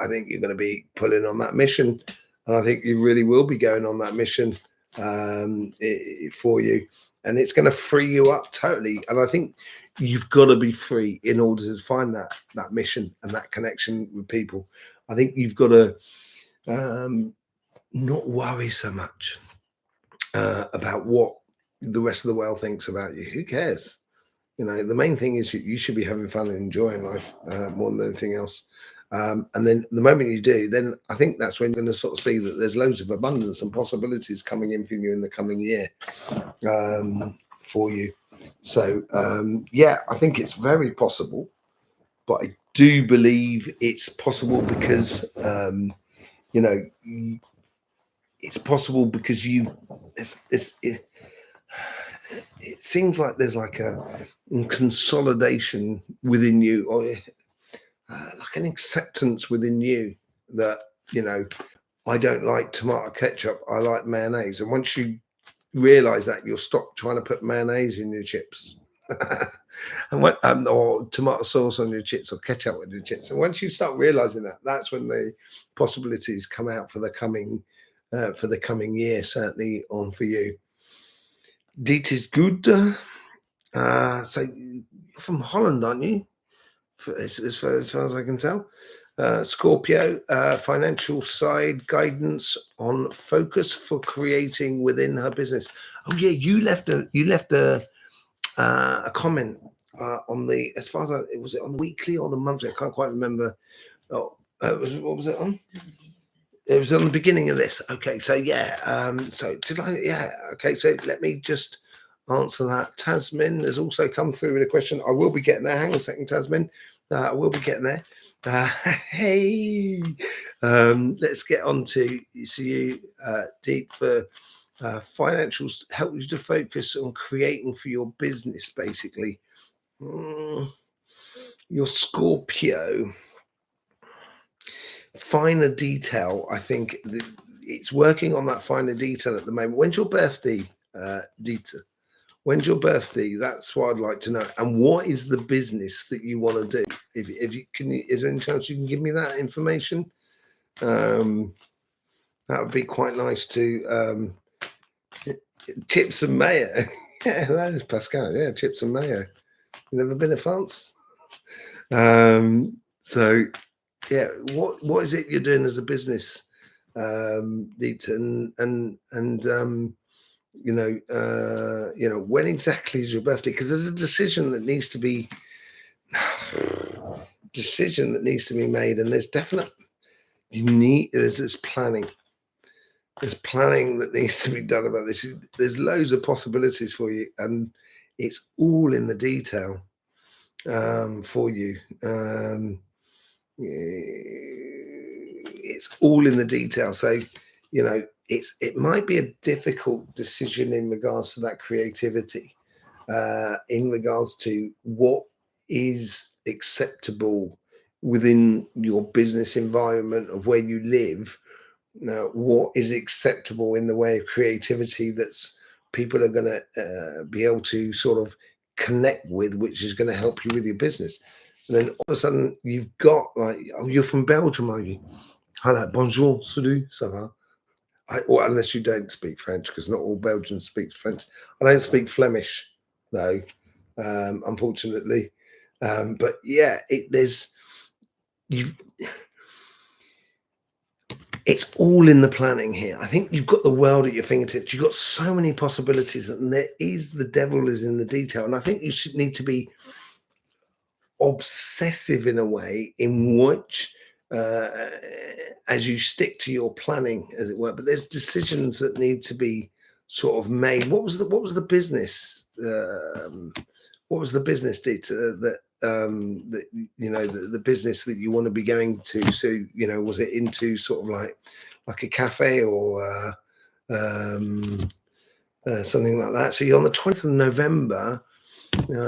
think you're going to be pulling on that mission, and I think you really will be going on that mission for you, and it's going to free you up totally. And I think you've got to be free in order to find that mission and that connection with people. I think you've got to not worry so much about what the rest of the world thinks about you. Who cares? The main thing is you should be having fun and enjoying life more than anything else. And then the moment you do, then I think that's when you're going to sort of see that there's loads of abundance and possibilities coming in for you in the coming year for you. So, I think it's very possible, but I do believe it's possible because, it's possible because it seems like there's like a consolidation within you, or like an acceptance within you that I don't like tomato ketchup, I like mayonnaise. And once you realize that, you'll stop trying to put mayonnaise in your chips and or tomato sauce on your chips or ketchup on your chips. And once you start realizing that, that's when the possibilities come out for the coming year, certainly on for you. Dit is good. So you're from Holland, aren't you? As far as I can tell. Scorpio, financial side guidance on focus for creating within her business. Oh yeah, you left a comment on the, as far as was it on the weekly or the monthly? I can't quite remember. Oh, what was it on? It was on the beginning of this. Okay, so yeah. So did I? Yeah. Okay, so let me just answer that. Tasmin has also come through with a question. I will be getting there. Hang on a second, Tasmin. I will be getting there. Hey, let's get on to you, Deep, for financials. Help you to focus on creating for your business, basically. Your Scorpio. Finer detail, I think it's working on that finer detail at the moment. When's your birthday, Dita? When's your birthday? That's what I'd like to know. And what is the business that you want to do? If you can, is there any chance you can give me that information? That would be quite nice to. Chips and mayo. Yeah, that is Pascal. Yeah, chips and mayo. You never been to France? So yeah, what is it you're doing as a business, Dita? And when exactly is your birthday? Because there's a decision that needs to be made, and there's definite there's planning. There's planning that needs to be done about this. There's loads of possibilities for you, and it's all in the detail. for you. It's all in the detail. So, it might be a difficult decision in regards to that creativity, in regards to what is acceptable within your business environment of where you live. Now, what is acceptable in the way of creativity that's people are going to be able to sort of connect with, which is going to help you with your business. And then all of a sudden, you've got like, oh, you're from Belgium, are you? Hello, bonjour, salut, ça va? Or unless you don't speak French, because not all Belgians speak French. I don't speak Flemish, though, unfortunately. But yeah, you it's all in the planning here. I think you've got the world at your fingertips. You've got so many possibilities, and the devil is in the detail. And I think you should need to be obsessive in a way in which, uh, as you stick to your planning, as it were. But there's decisions that need to be sort of made. What was the business? What was the business that the business that you want to be going to? So was it into sort of like a cafe or something like that? So you're on the 20th of November.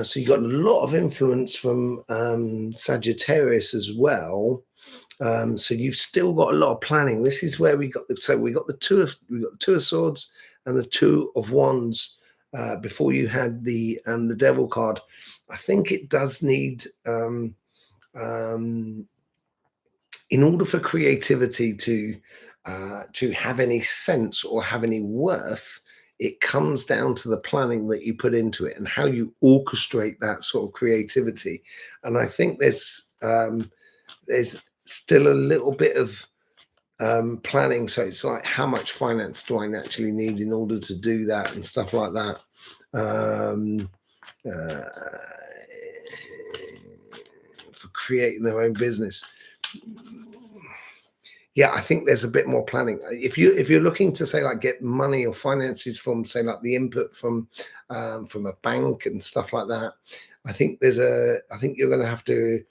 So you got a lot of influence from Sagittarius as well. So you've still got a lot of planning. This is where we got the two of swords and the two of wands before you had the devil card. I think it does need in order for creativity to have any sense or have any worth. It comes down to the planning that you put into it and how you orchestrate that sort of creativity. And I think there's still a little bit of planning. So it's like, how much finance do I actually need in order to do that and stuff like that. For creating their own business. Yeah, I think there's a bit more planning. If you're looking to say like get money or finances from say like the input from a bank and stuff like that, I think you're going to have to.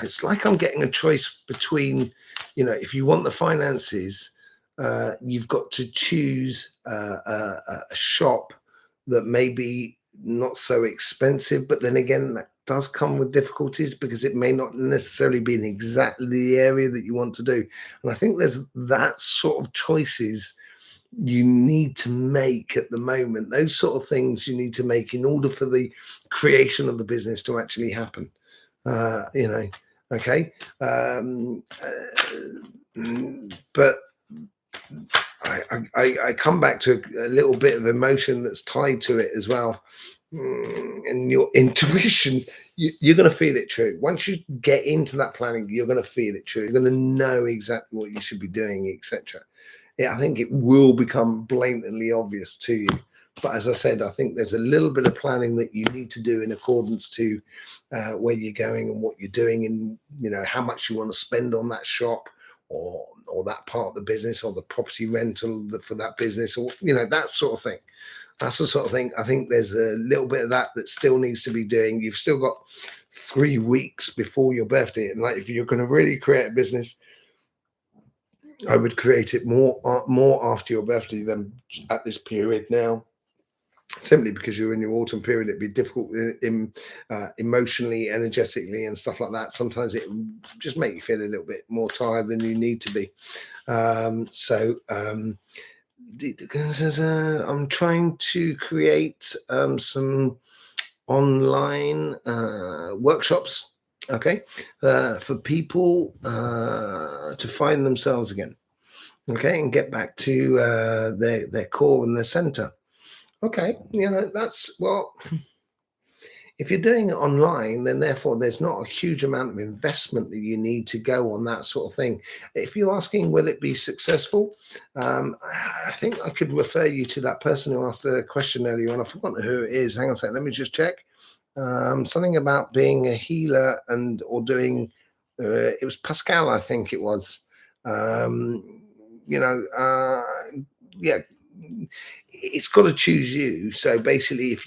It's like I'm getting a choice between, if you want the finances, you've got to choose a shop that may be not so expensive, but then again, that does come with difficulties because it may not necessarily be in exactly the area that you want to do. And I think there's that sort of choices you need to make at the moment. Those sort of things you need to make in order for the creation of the business to actually happen. Okay. But I come back to a little bit of emotion that's tied to it as well. And your intuition, you're going to feel it true. Once you get into that planning, you're going to feel it true. You're going to know exactly what you should be doing, etc. Yeah, I think it will become blatantly obvious to you. But as I said, I think there's a little bit of planning that you need to do in accordance to where you're going and what you're doing, and how much you want to spend on that shop or that part of the business or the property rental for that business, or that sort of thing. That's the sort of thing. I think there's a little bit of that still needs to be doing. You've still got 3 weeks before your birthday, and like if you're going to really create a business, I would create it more after your birthday than at this period now. Simply because you're in your autumn period, it'd be difficult emotionally, energetically, and stuff like that. Sometimes it just make you feel a little bit more tired than you need to be. I'm trying to create some online workshops, okay, for people to find themselves again, okay, and get back to their core and their center. Okay, that's if you're doing it online, then therefore there's not a huge amount of investment that you need to go on that sort of thing. If you're asking, will it be successful? I think I could refer you to that person who asked the question earlier on. I've forgotten who it is. Hang on a second. Let me just check. Something about being a healer or doing, it was Pascal, I think it was. Yeah, it's got to choose you. So basically, if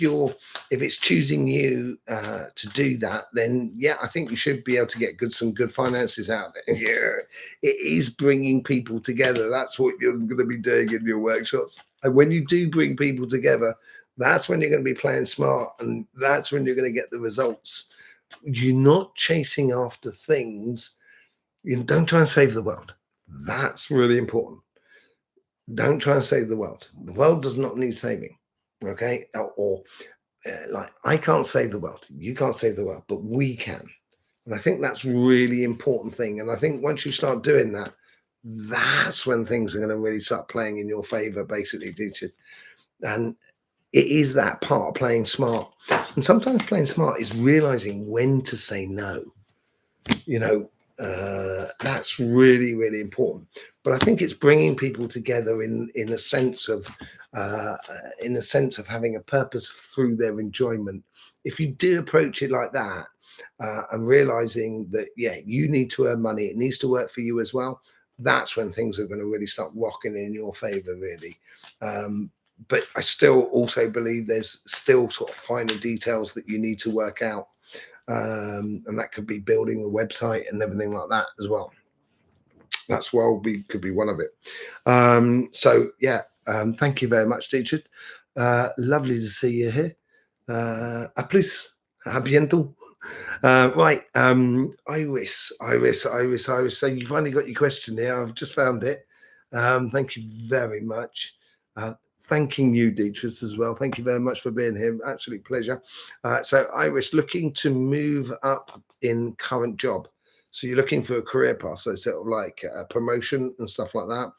it's choosing you to do that, then yeah, I think you should be able to get some good finances out there. Yeah, it is bringing people together. That's what you're going to be doing in your workshops. And when you do bring people together, that's when you're going to be playing smart, and that's when you're going to get the results. You're not chasing after things. You don't try and save the world. That's really important. Don't try and save the world. The world does not need saving. Okay. Or like, I can't save the world. You can't save the world, but we can. And I think that's really important thing. And I think once you start doing that, that's when things are going to really start playing in your favor, basically, teacher. And it is that part of playing smart. And sometimes playing smart is realizing when to say no. You know, that's really, really important. But I think it's bringing people together in a sense of having a purpose through their enjoyment. If you do approach it like that, and realizing that, yeah, you need to earn money, it needs to work for you as well, that's when things are going to really start rocking in your favor, really. But I still also believe there's still sort of finer details that you need to work out. And that could be building the website and everything like that as well. That's could be one of it. So yeah, thank you very much, Dietrich. Lovely to see you here. A plus, a bientôt. Right, Iris. So you finally got your question here. I've just found it. Thank you very much. Thanking you, Dietrich, as well. Thank you very much for being here. Absolute pleasure. So Iris, looking to move up in current job. So you're looking for a career path, so sort of like a promotion and stuff like that.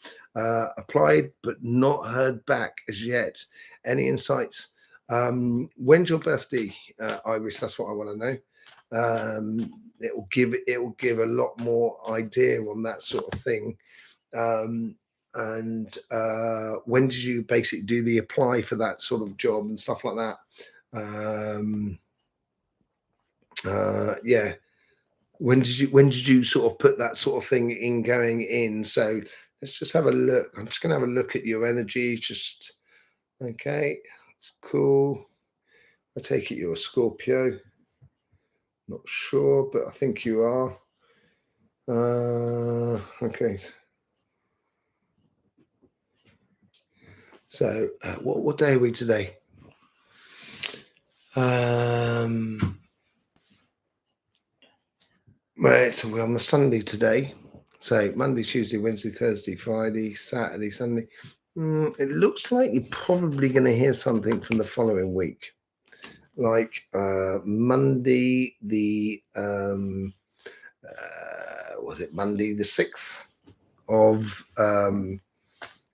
Applied, but not heard back as yet. Any insights? When's your birthday, Iris? That's what I want to know. It will give a lot more idea on that sort of thing. And when did you basically do the apply for that sort of job and stuff like that? Yeah. When did you sort of put that sort of thing in going in? So let's just have a look. I'm just going to have a look at your energy. Just okay. It's cool. I take it you're a Scorpio. Not sure, but I think you are. Okay. So what day are we today? Right, so we're on the Sunday today. So Monday, Tuesday, Wednesday, Thursday, Friday, Saturday, Sunday. It looks like you're probably going to hear something from the following week. Like Monday, was it Monday the 6th of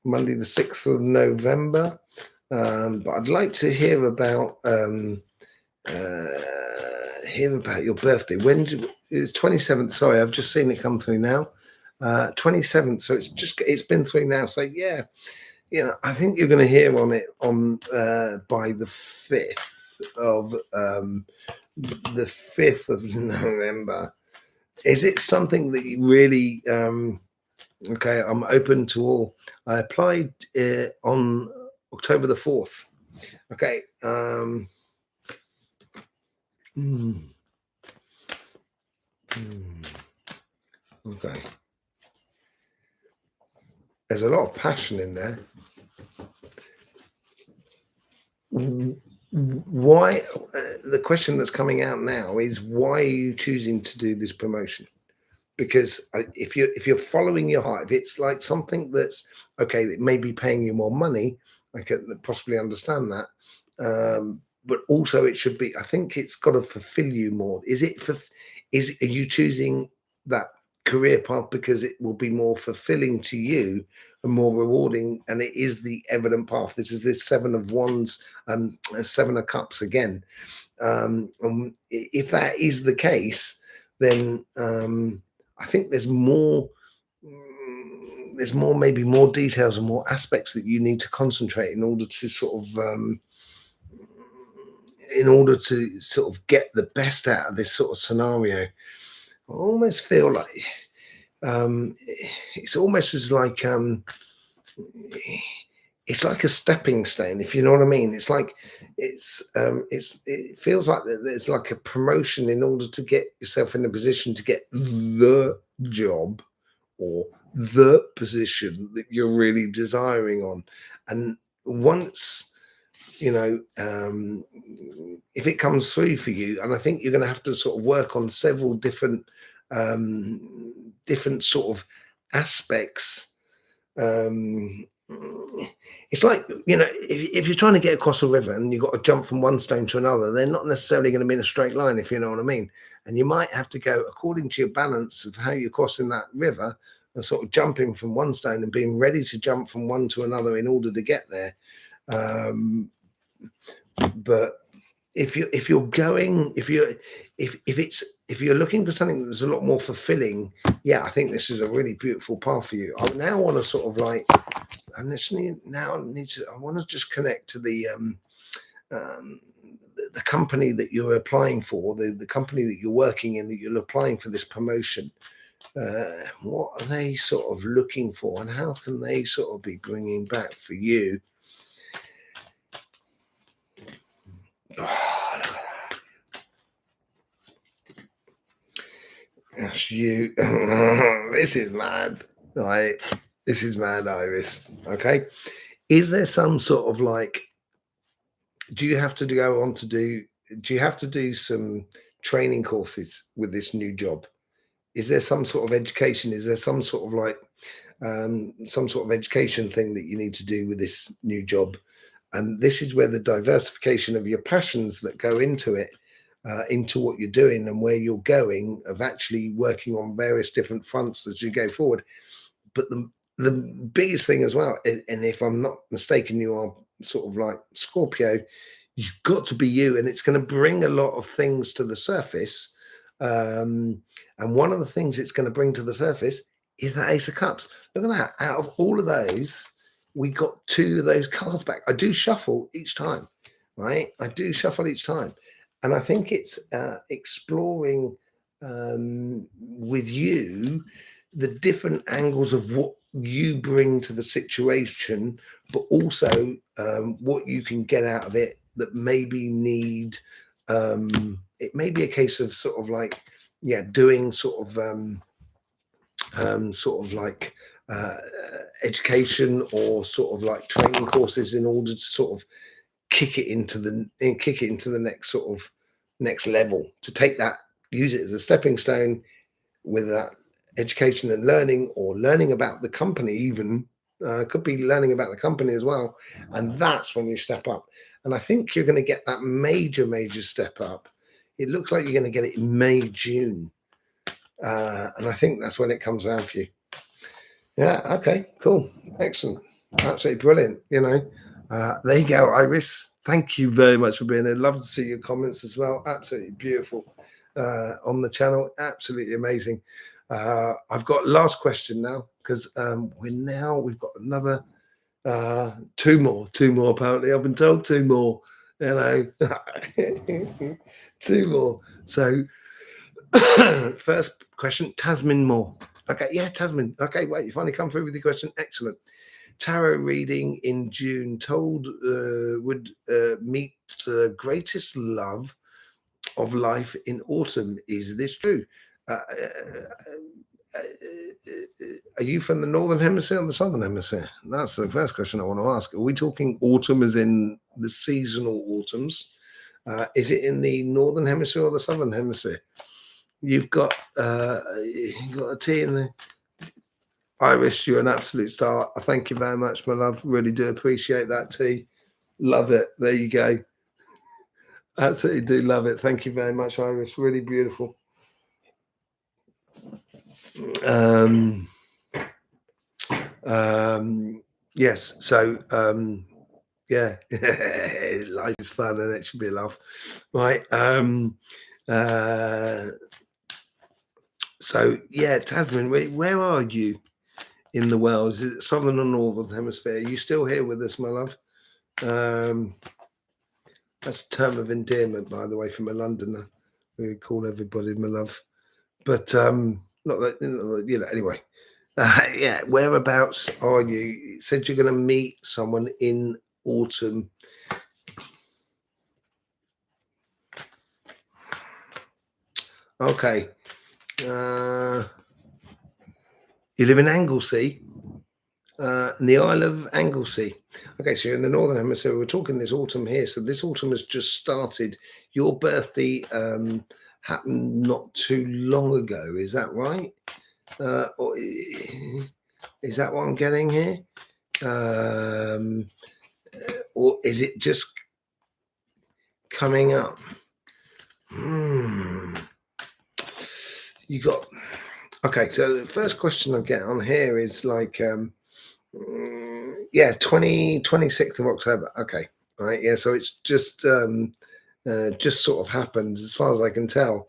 Monday the 6th of November? But I'd like to hear about your birthday. It's 27th. Sorry, I've just seen it come through now. 27th. So it's been through now. So yeah, I think you're going to hear on it by the 5th of November. Is it something that you really? Okay, I'm open to all. I applied on October the 4th. Okay. Okay. There's a lot of passion in there. Why? The question that's coming out now is, why are you choosing to do this promotion? Because if you're following your heart, if it's like something that's okay, that may be paying you more money, I can possibly understand that. But also it should be, I think it's got to fulfill you more. Are you choosing that career path because it will be more fulfilling to you and more rewarding, and it is the evident path? This is this 7 of Wands and 7 of Cups again. And if that is the case, then I think there's maybe more details and more aspects that you need to concentrate in order to sort of get the best out of this sort of scenario. I almost feel like it's almost as like it's like a stepping stone, if you know what I mean. It's like it feels like there's like a promotion in order to get yourself in a position to get the job or the position that you're really desiring on. And once you know, if it comes through for you, and I think you're going to have to sort of work on several different sort of aspects. um it's like, you know, if you're trying to get across a river and you've got to jump from one stone to another, they're not necessarily going to be in a straight line, if you know what I mean. And you might have to go according to your balance of how you're crossing that river, and sort of jumping from one stone and being ready to jump from one to another in order to get there. But if you're going if you're looking for something that's a lot more fulfilling, yeah, I think this is a really beautiful path for you. I now want to sort of like, I want to just connect to um, the company that you're applying for, the company that you're working in, that you're applying for this promotion. What are they sort of looking for, and how can they sort of be bringing back for you? Oh, look at that. That's you. This is mad. Right. This is mad, Iris. Okay. Is there some sort of like, do you have to go on to do you have to do some training courses with this new job? Is there some sort of education? Is there some sort of like some sort of education thing that you need to do with this new job? And this is where the diversification of your passions that go into it, into what you're doing and where you're going, of actually working on various different fronts as you go forward. But the biggest thing as well, and if I'm not mistaken, you are sort of like Scorpio, you've got to be you, and it's going to bring a lot of things to the surface. And one of the things it's going to bring to the surface is that Ace of Cups. Look at that. Out of all of those, we got two of those cards back. I do shuffle each time, right? I do shuffle each time. And I think it's exploring with you the different angles of what you bring to the situation, but also what you can get out of it that maybe need. It may be a case of sort of like, yeah, doing sort of like education or sort of like training courses in order to sort of kick it into the next sort of next level, to take that, use it as a stepping stone with that education and learning, or learning about the company even. Could be learning about the company as well. And that's when you step up. And I think you're going to get that major step up. It looks like you're going to get it in May, June. And I think that's when it comes around for you. Yeah. Okay. Cool. Excellent. Absolutely brilliant. You know, there you go, Iris. Thank you very much for being here. Love to see your comments as well. Absolutely beautiful on the channel. Absolutely amazing. I've got last question now, because we've got another two more apparently. I've been told two more. You know, two more. So first question, Tasmin Moore. Okay, yeah, Tasmin. Okay, wait, you finally come through with your question. Excellent. Tarot reading in June, told would meet the greatest love of life in autumn. Is this true? Are you from the northern hemisphere or the southern hemisphere? That's the first question I want to ask. Are we talking autumn as in the seasonal autumns? Is it in the northern hemisphere or the southern hemisphere? You've got a T in there. Iris, you're an absolute star. Thank you very much, my love. Really do appreciate that, T. Love it. There you go. Absolutely do love it. Thank you very much, Iris. Really beautiful. Yes. So, yeah, life is fun and it should be a laugh, right? So, yeah, Tasmin, where are you in the world? Is it southern or northern hemisphere? Are you still here with us, my love? That's a term of endearment, by the way, from a Londoner. We call everybody my love, but not that, you know. Anyway, Yeah, whereabouts are you? It said you're going to meet someone in autumn. Okay. Uh, you live in Anglesey, in the Isle of Anglesey. Okay, so you're in the Northern Hemisphere. We're talking this autumn here. So this autumn has just started. Your birthday happened not too long ago. Is that right? Or is that what I'm getting here? Or is it just coming up? You got okay. So the first question I get on here is like, yeah, 26th of October. Okay, right, yeah. So it's just sort of happened as far as I can tell.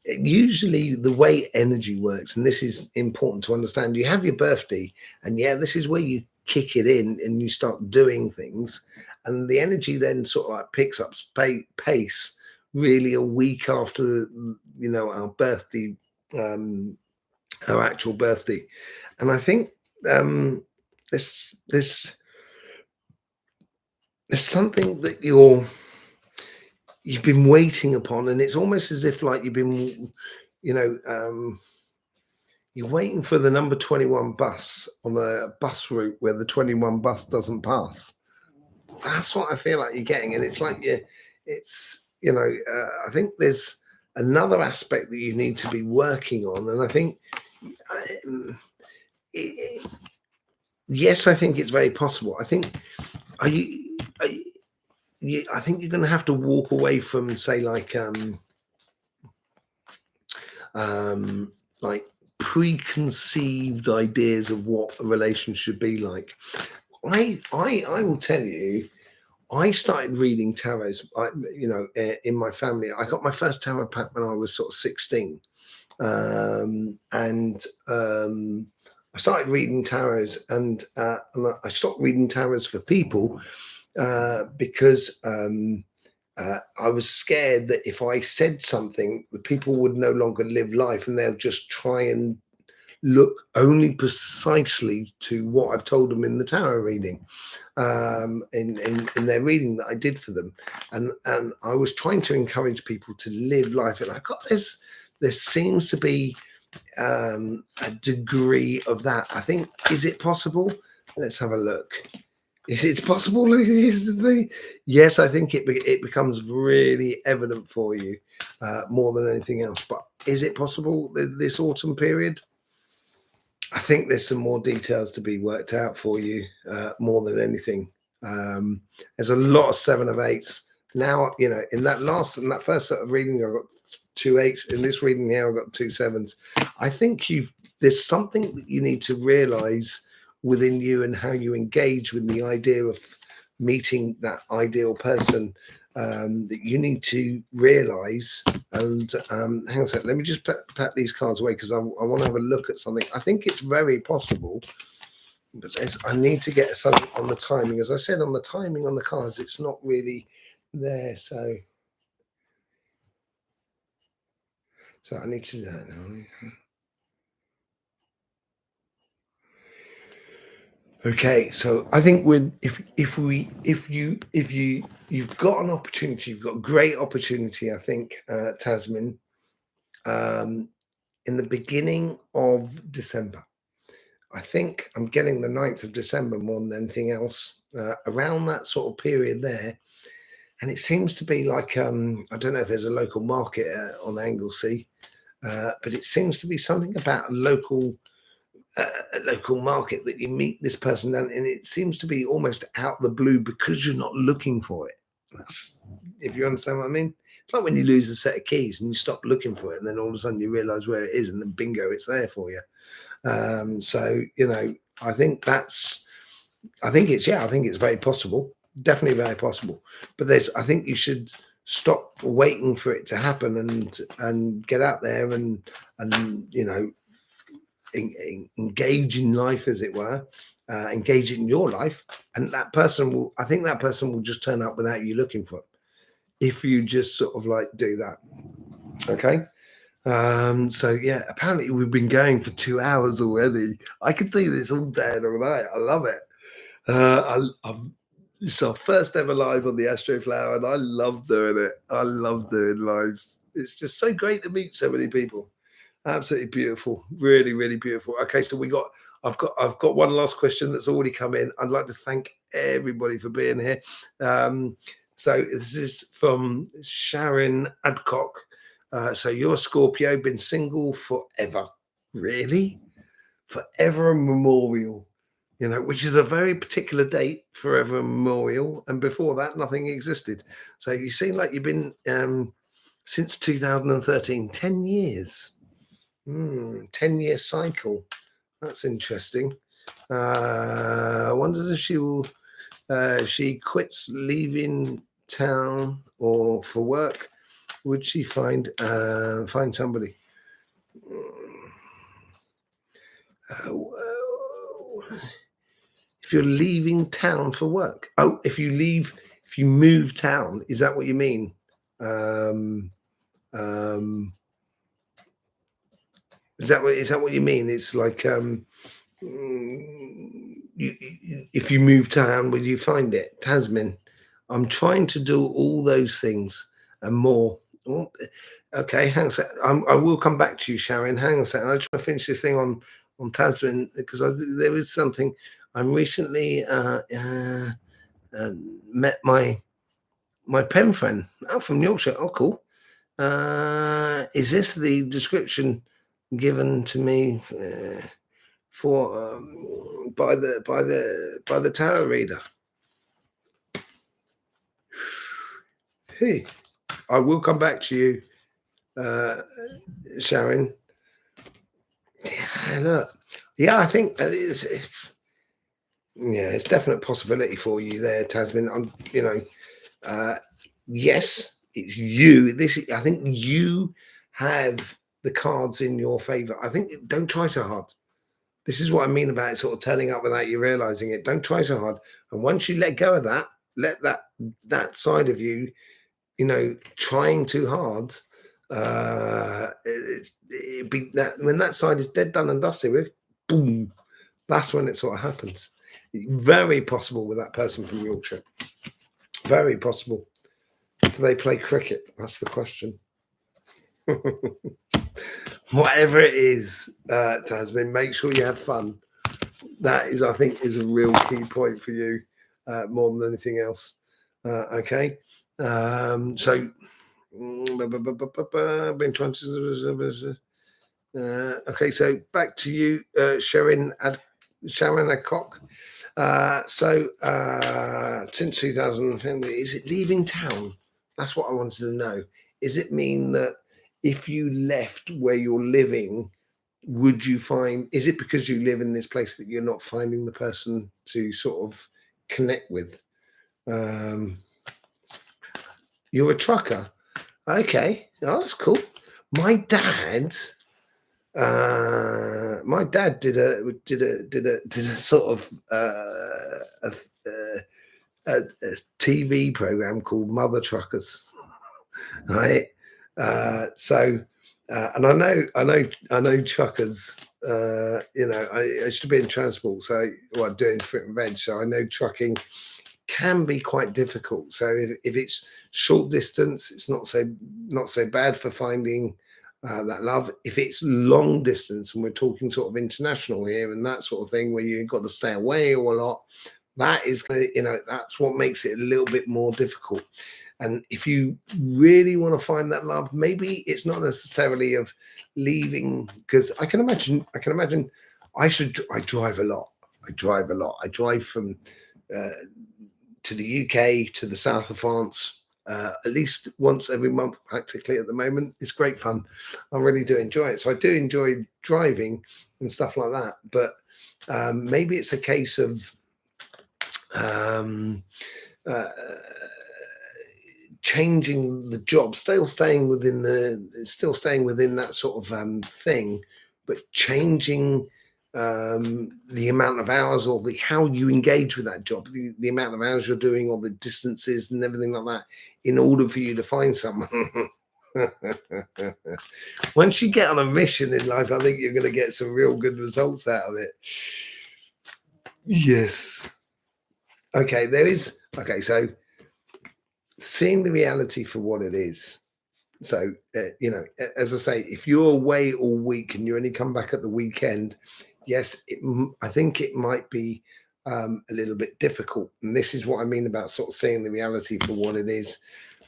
Usually the way energy works, and this is important to understand, you have your birthday, and yeah, this is where you kick it in and you start doing things, and the energy then sort of like picks up pace really a week after our birthday, um our actual birthday. And I think this there's something that you've been waiting upon, and it's almost as if like you've been you know you're waiting for the number 21 bus on the bus route where the 21 bus doesn't pass. That's what I feel like you're getting, and it's like I think there's another aspect that you need to be working on, and I think it, yes, I think it's very possible. I think I think you're going to have to walk away from, say, like preconceived ideas of what a relation should be like. I will tell you, I started reading tarots. In my family, I got my first tarot pack when I was sort of 16, and I started reading tarots, and I stopped reading tarots for people because I was scared that if I said something, the people would no longer live life, and they'll just try and look only precisely to what I've told them in the tarot reading, in their reading that I did for them, and I was trying to encourage people to live life, and I got this. There seems to be a degree of that. I think, is it possible? Let's have a look. Is it possible? Yes, I think it becomes really evident for you more than anything else. But is it possible this autumn period? I think there's some more details to be worked out for you more than anything. There's a lot of 7 of 8s. Now, in that first set of reading, I got 2 8s. In this reading here, I've got 2 7s. I think there's something that you need to realize within you and how you engage with the idea of meeting that ideal person, that you need to realize. And hang on a second, let me just pat these cards away because I want to have a look at something. I think it's very possible, but I need to get something on the timing. As I said, on the timing on the cards, it's not really there. So I need to do that now. Okay, so I think you've got an opportunity, you've got a great opportunity. I think, Tasmin, in the beginning of December. I think I'm getting the 9th of December more than anything else, around that sort of period there. And it seems to be like, I don't know if there's a local market on Anglesey, but it seems to be something about a local market that you meet this person, and it seems to be almost out the blue because you're not looking for it. If you understand what I mean. It's like when you lose a set of keys and you stop looking for it, and then all of a sudden you realize where it is, and then bingo, it's there for you. So I think it's very possible, definitely very possible. But I think you should stop waiting for it to happen and get out there and engage in life, as it were, engage in your life, and that person will just turn up without you looking for it, if you just sort of like do that. Okay. So yeah, apparently we've been going for 2 hours already. I could do this all day and all night. I love it. It's our first ever live on the Astroflower, and I love doing it. I love doing lives. It's just so great to meet so many people. Absolutely beautiful, really, really beautiful. Okay, so I've got one last question that's already come in. I'd like to thank everybody for being here. Um, so this is from Sharon Adcock. So you're a Scorpio, been single forever, really, forever immemorial. Which is a very particular date, forever immemorial, and before that, nothing existed. So you seem like you've been since 2013, 10 years. 10-year cycle. That's interesting. I wonder if she will. If she quits leaving town or for work, would she find somebody? If you're leaving town for work. Oh, if you move town, is that what you mean? Um, is that what you mean? It's like if you move town, will you find it? Tasman. I'm trying to do all those things and more. Oh, okay, hang on a second. I will come back to you, Sharon. Hang on a second. I just want to finish this thing on Tasman because there is something. I'm recently met my pen friend from Yorkshire. Oh, cool. Is this the description given to me for by the tarot reader? Hey, I will come back to you, Sharon. Yeah, look. Yeah, I think it's definite possibility for you there, Tasman. Yes, it's you. I think you have the cards in your favor. I think don't try so hard. This is what I mean about it sort of turning up without you realizing it. Don't try so hard. And once you let go of that, let that side of you, trying too hard, it be that when that side is dead, done and dusted with, boom, that's when it sort of happens. Very possible with that person from Yorkshire. Very possible. Do they play cricket? That's the question. Whatever it is, Tasman, make sure you have fun. That is, I think, is a real key point for you, more than anything else. Okay. So been trying to. Okay, so back to you, Sharon Adcock. Since 2010, is it leaving town? That's what I wanted to know. Is it mean that if you left where you're living, would you find? Is it because you live in this place that you're not finding the person to sort of connect with? You're a trucker. Okay, oh, that's cool. My dad did a sort of a TV program called Mother Truckers, right? And I know truckers. I used to be in transport, so doing fruit and veg. So I know trucking can be quite difficult. So if it's short distance, it's not so bad for finding that love. If it's long distance, and we're talking sort of international here and that sort of thing, where you've got to stay away a lot, that is, that's what makes it a little bit more difficult. And if you really want to find that love, maybe it's not necessarily of leaving, because I can imagine. I drive a lot. I drive from to the UK, to the south of France, at least once every month, practically at the moment. It's great fun. I really do enjoy it. So I do enjoy driving and stuff like that. But maybe it's a case of changing the job, still staying within that sort of thing, but changing the amount of hours, or how you engage with that job, the amount of hours you're doing, or the distances and everything like that, in order for you to find someone. Once you get on a mission in life, I think you're going to get some real good results out of it. Yes. Okay, there is. Okay, so seeing the reality for what it is. So, as I say, if you're away all week and you only come back at the weekend, yes, I think it might be a little bit difficult. And this is what I mean about sort of seeing the reality for what it is.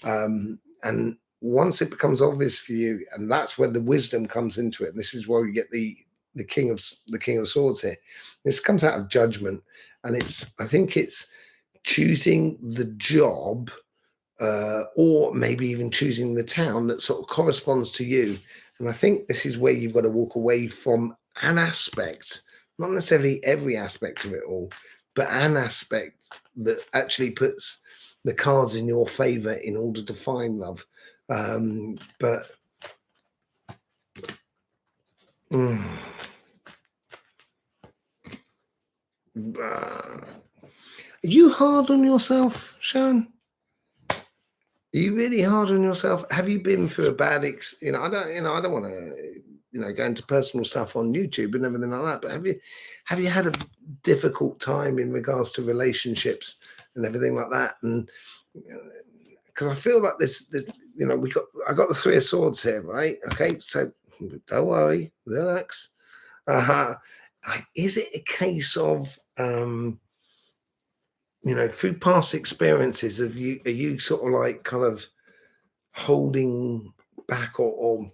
And once it becomes obvious for you, and that's where the wisdom comes into it. And this is where we get the king of swords here. This comes out of judgment, and I think it's choosing the job, or maybe even choosing the town that sort of corresponds to you. And I think this is where you've got to walk away from an aspect, not necessarily every aspect of it all, but an aspect that actually puts the cards in your favor in order to find love. But are you hard on yourself, Sharon? Are you really hard on yourself? Have you been through a bad I don't want to go into personal stuff on YouTube and everything like that, but have you had a difficult time in regards to relationships and everything like that? And because I feel like this I got the Three of Swords here, right? Okay, so don't worry, relax. Is it a case of through past experiences are you sort of like kind of holding back or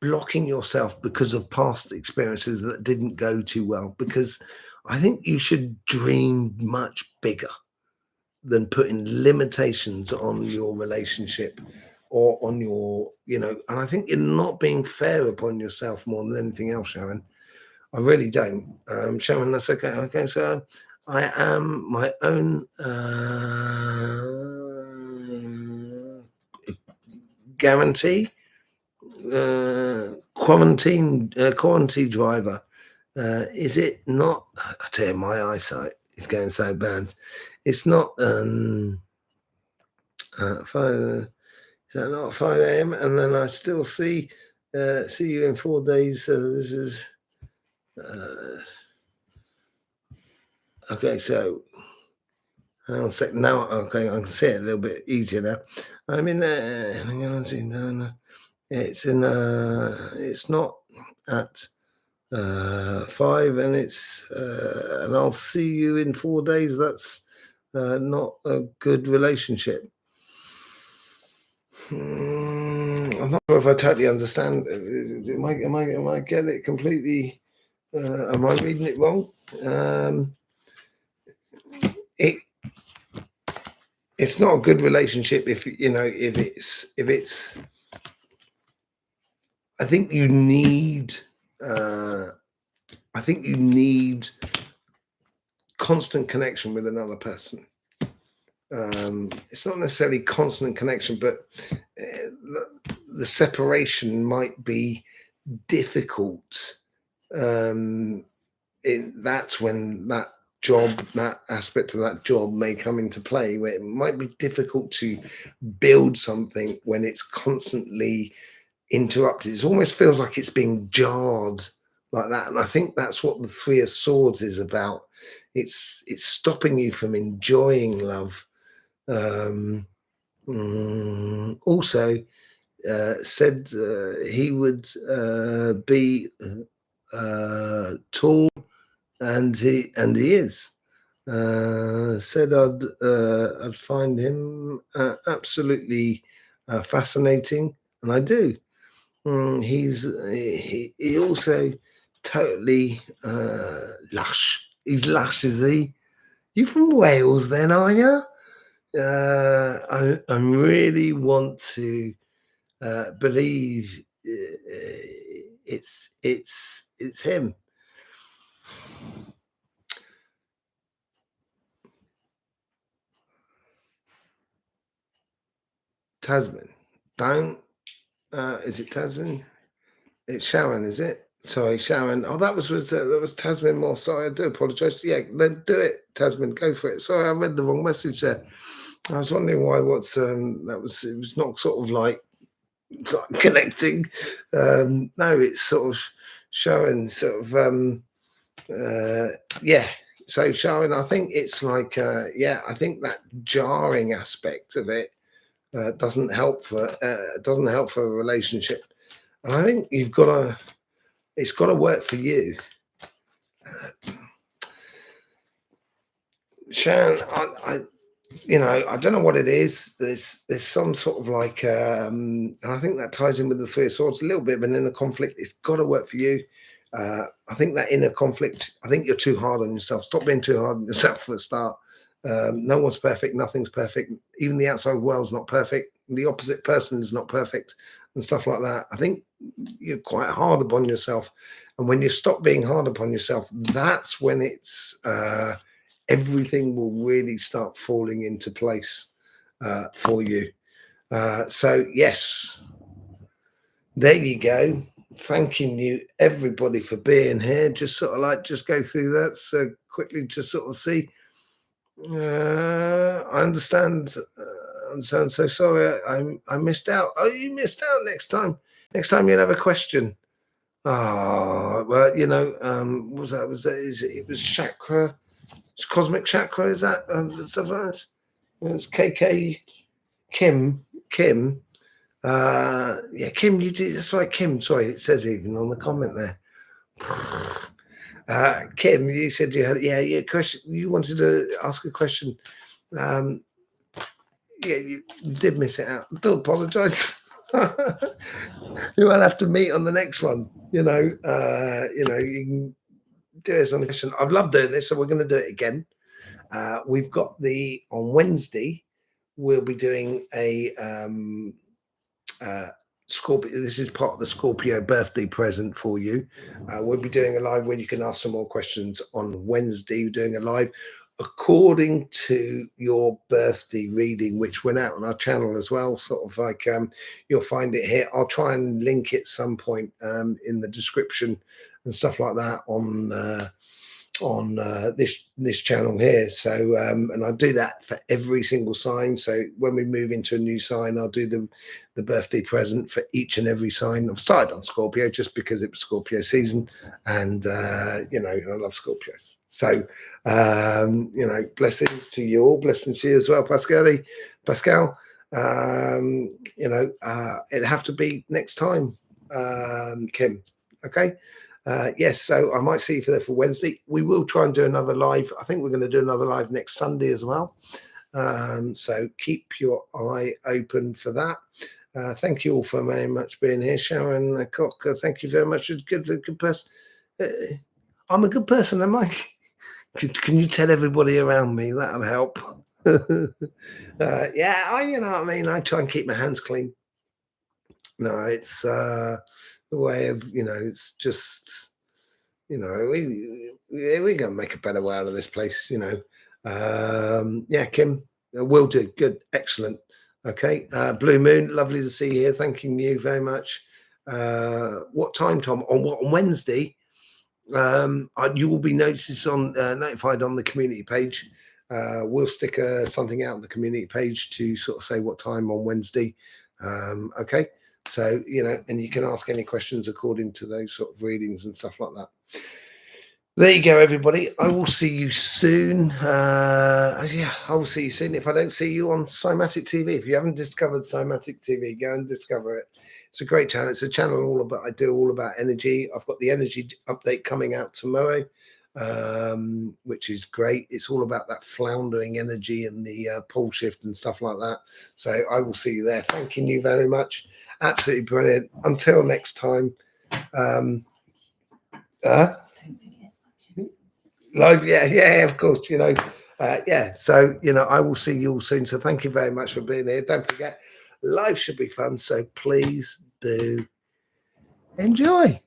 blocking yourself because of past experiences that didn't go too well? Because I think you should dream much bigger than putting limitations on your relationship or on your, and I think you're not being fair upon yourself more than anything else, Sharon. I really don't. Sharon, that's okay. Okay, so I am my own guarantee quarantine driver. Is it not? I tell you, my eyesight is going so bad. It's not 5. Is that not 5 a.m.? And then I still see you in 4 days. So this is okay. So hang on a second. Now, okay, I can see it a little bit easier now. I'm in there. Hang on, no. It's in. It's not at 5, and it's and I'll see you in 4 days. That's not a good relationship. I'm not sure if I totally understand. Am I getting it completely? Am I reading it wrong? It's not a good relationship if it's. I think you need. I think you need constant connection with another person. It's not necessarily constant connection, but the separation might be difficult. That's when that aspect of that job may come into play, where it might be difficult to build something when it's constantly interrupted. It almost feels like it's being jarred like that. And I think that's what the Three of Swords is about. It's stopping you from enjoying love. Also said he would be tall, and he is. Said I'd find him absolutely fascinating, and I do. He also totally lush. He's lush, is he? You from Wales, then, are you? I really want to believe it's him. Tasman. Don't. Is it Tasman? It's Sharon, is it? Sorry, Sharon. Oh, that was Tasman more. Sorry, I do apologise. Yeah, then do it, Tasman. Go for it. Sorry, I read the wrong message there. I was wondering why. It was not sort of like It's not connecting. No, it's sort of showing sort of yeah. So Sharon, I think it's like yeah, I think that jarring aspect of it doesn't help for a relationship. And I think it's got to work for you. Sharon, I don't know what it is. There's some sort of like, and I think that ties in with the Three of Swords, a little bit of an inner conflict. It's got to work for you. I think that inner conflict, I think you're too hard on yourself. Stop being too hard on yourself for a start. No one's perfect. Nothing's perfect. Even the outside world's not perfect. The opposite person is not perfect and stuff like that. I think you're quite hard upon yourself. And when you stop being hard upon yourself, that's when it's everything will really start falling into place for you. So yes, there you go. Thanking you everybody for being here. Just sort of like just go through that so quickly, just sort of see. I understand. I'm so sorry. I missed out. Oh, you missed out. Next time you'll have a question. Oh, well, was that? It was chakra. It's cosmic chakra. Is that stuff like that? It's KK Kim. Yeah, Kim, you did. That's right, Kim. Sorry, it says even on the comment there. Kim, you said you had yeah question. You wanted to ask a question. Yeah, you did miss it out. I do apologise. You will have to meet on the next one. You can do this on a question. I've loved doing this, so we're going to do it again. We've got on Wednesday. We'll be doing a Scorpio. This is part of the Scorpio birthday present for you. We'll be doing a live where you can ask some more questions on Wednesday. We're doing a live according to your birthday reading, which went out on our channel as well. Sort of like you'll find it here. I'll try and link it some point in the description and stuff like that on this channel here. So and I do that for every single sign. So when we move into a new sign, I'll do the birthday present for each and every sign. I've started on Scorpio just because it was Scorpio season, and I love Scorpios. So blessings to you all, blessings to you as well, Pascal. It'd have to be next time, Kim. Okay. Yes, so I might see you for Wednesday. We will try and do another live. I think we're going to do another live next Sunday as well. So keep your eye open for that. Thank you all for very much being here. Sharon Cook, thank you very much. Good person. I'm a good person, am I? Can you tell everybody around me? That'll help. Yeah, you know what I mean. I try and keep my hands clean. No, it's the way of, it's just, we're gonna make a better way out of this place, yeah, Kim, will do. Good, excellent. Okay, Blue Moon, lovely to see you here. Thanking you very much. What time, Tom? On Wednesday? You will be notified on the community page. We'll stick something out on the community page to sort of say what time on Wednesday. Okay, so and you can ask any questions according to those sort of readings and stuff like that. There you go, everybody. I will see you soon. Yeah, I will see you soon. If I don't see you on Cymatic TV, if you haven't discovered Cymatic TV, go and discover it. It's a great channel. It's a channel I do all about energy. I've got the energy update coming out tomorrow, which is great. It's all about that floundering energy and the pole shift and stuff like that. So I will see you there. Thanking you very much. Absolutely brilliant. Until next time. Live, yeah, of course, yeah. So, I will see you all soon. So thank you very much for being here. Don't forget, life should be fun. So please do enjoy.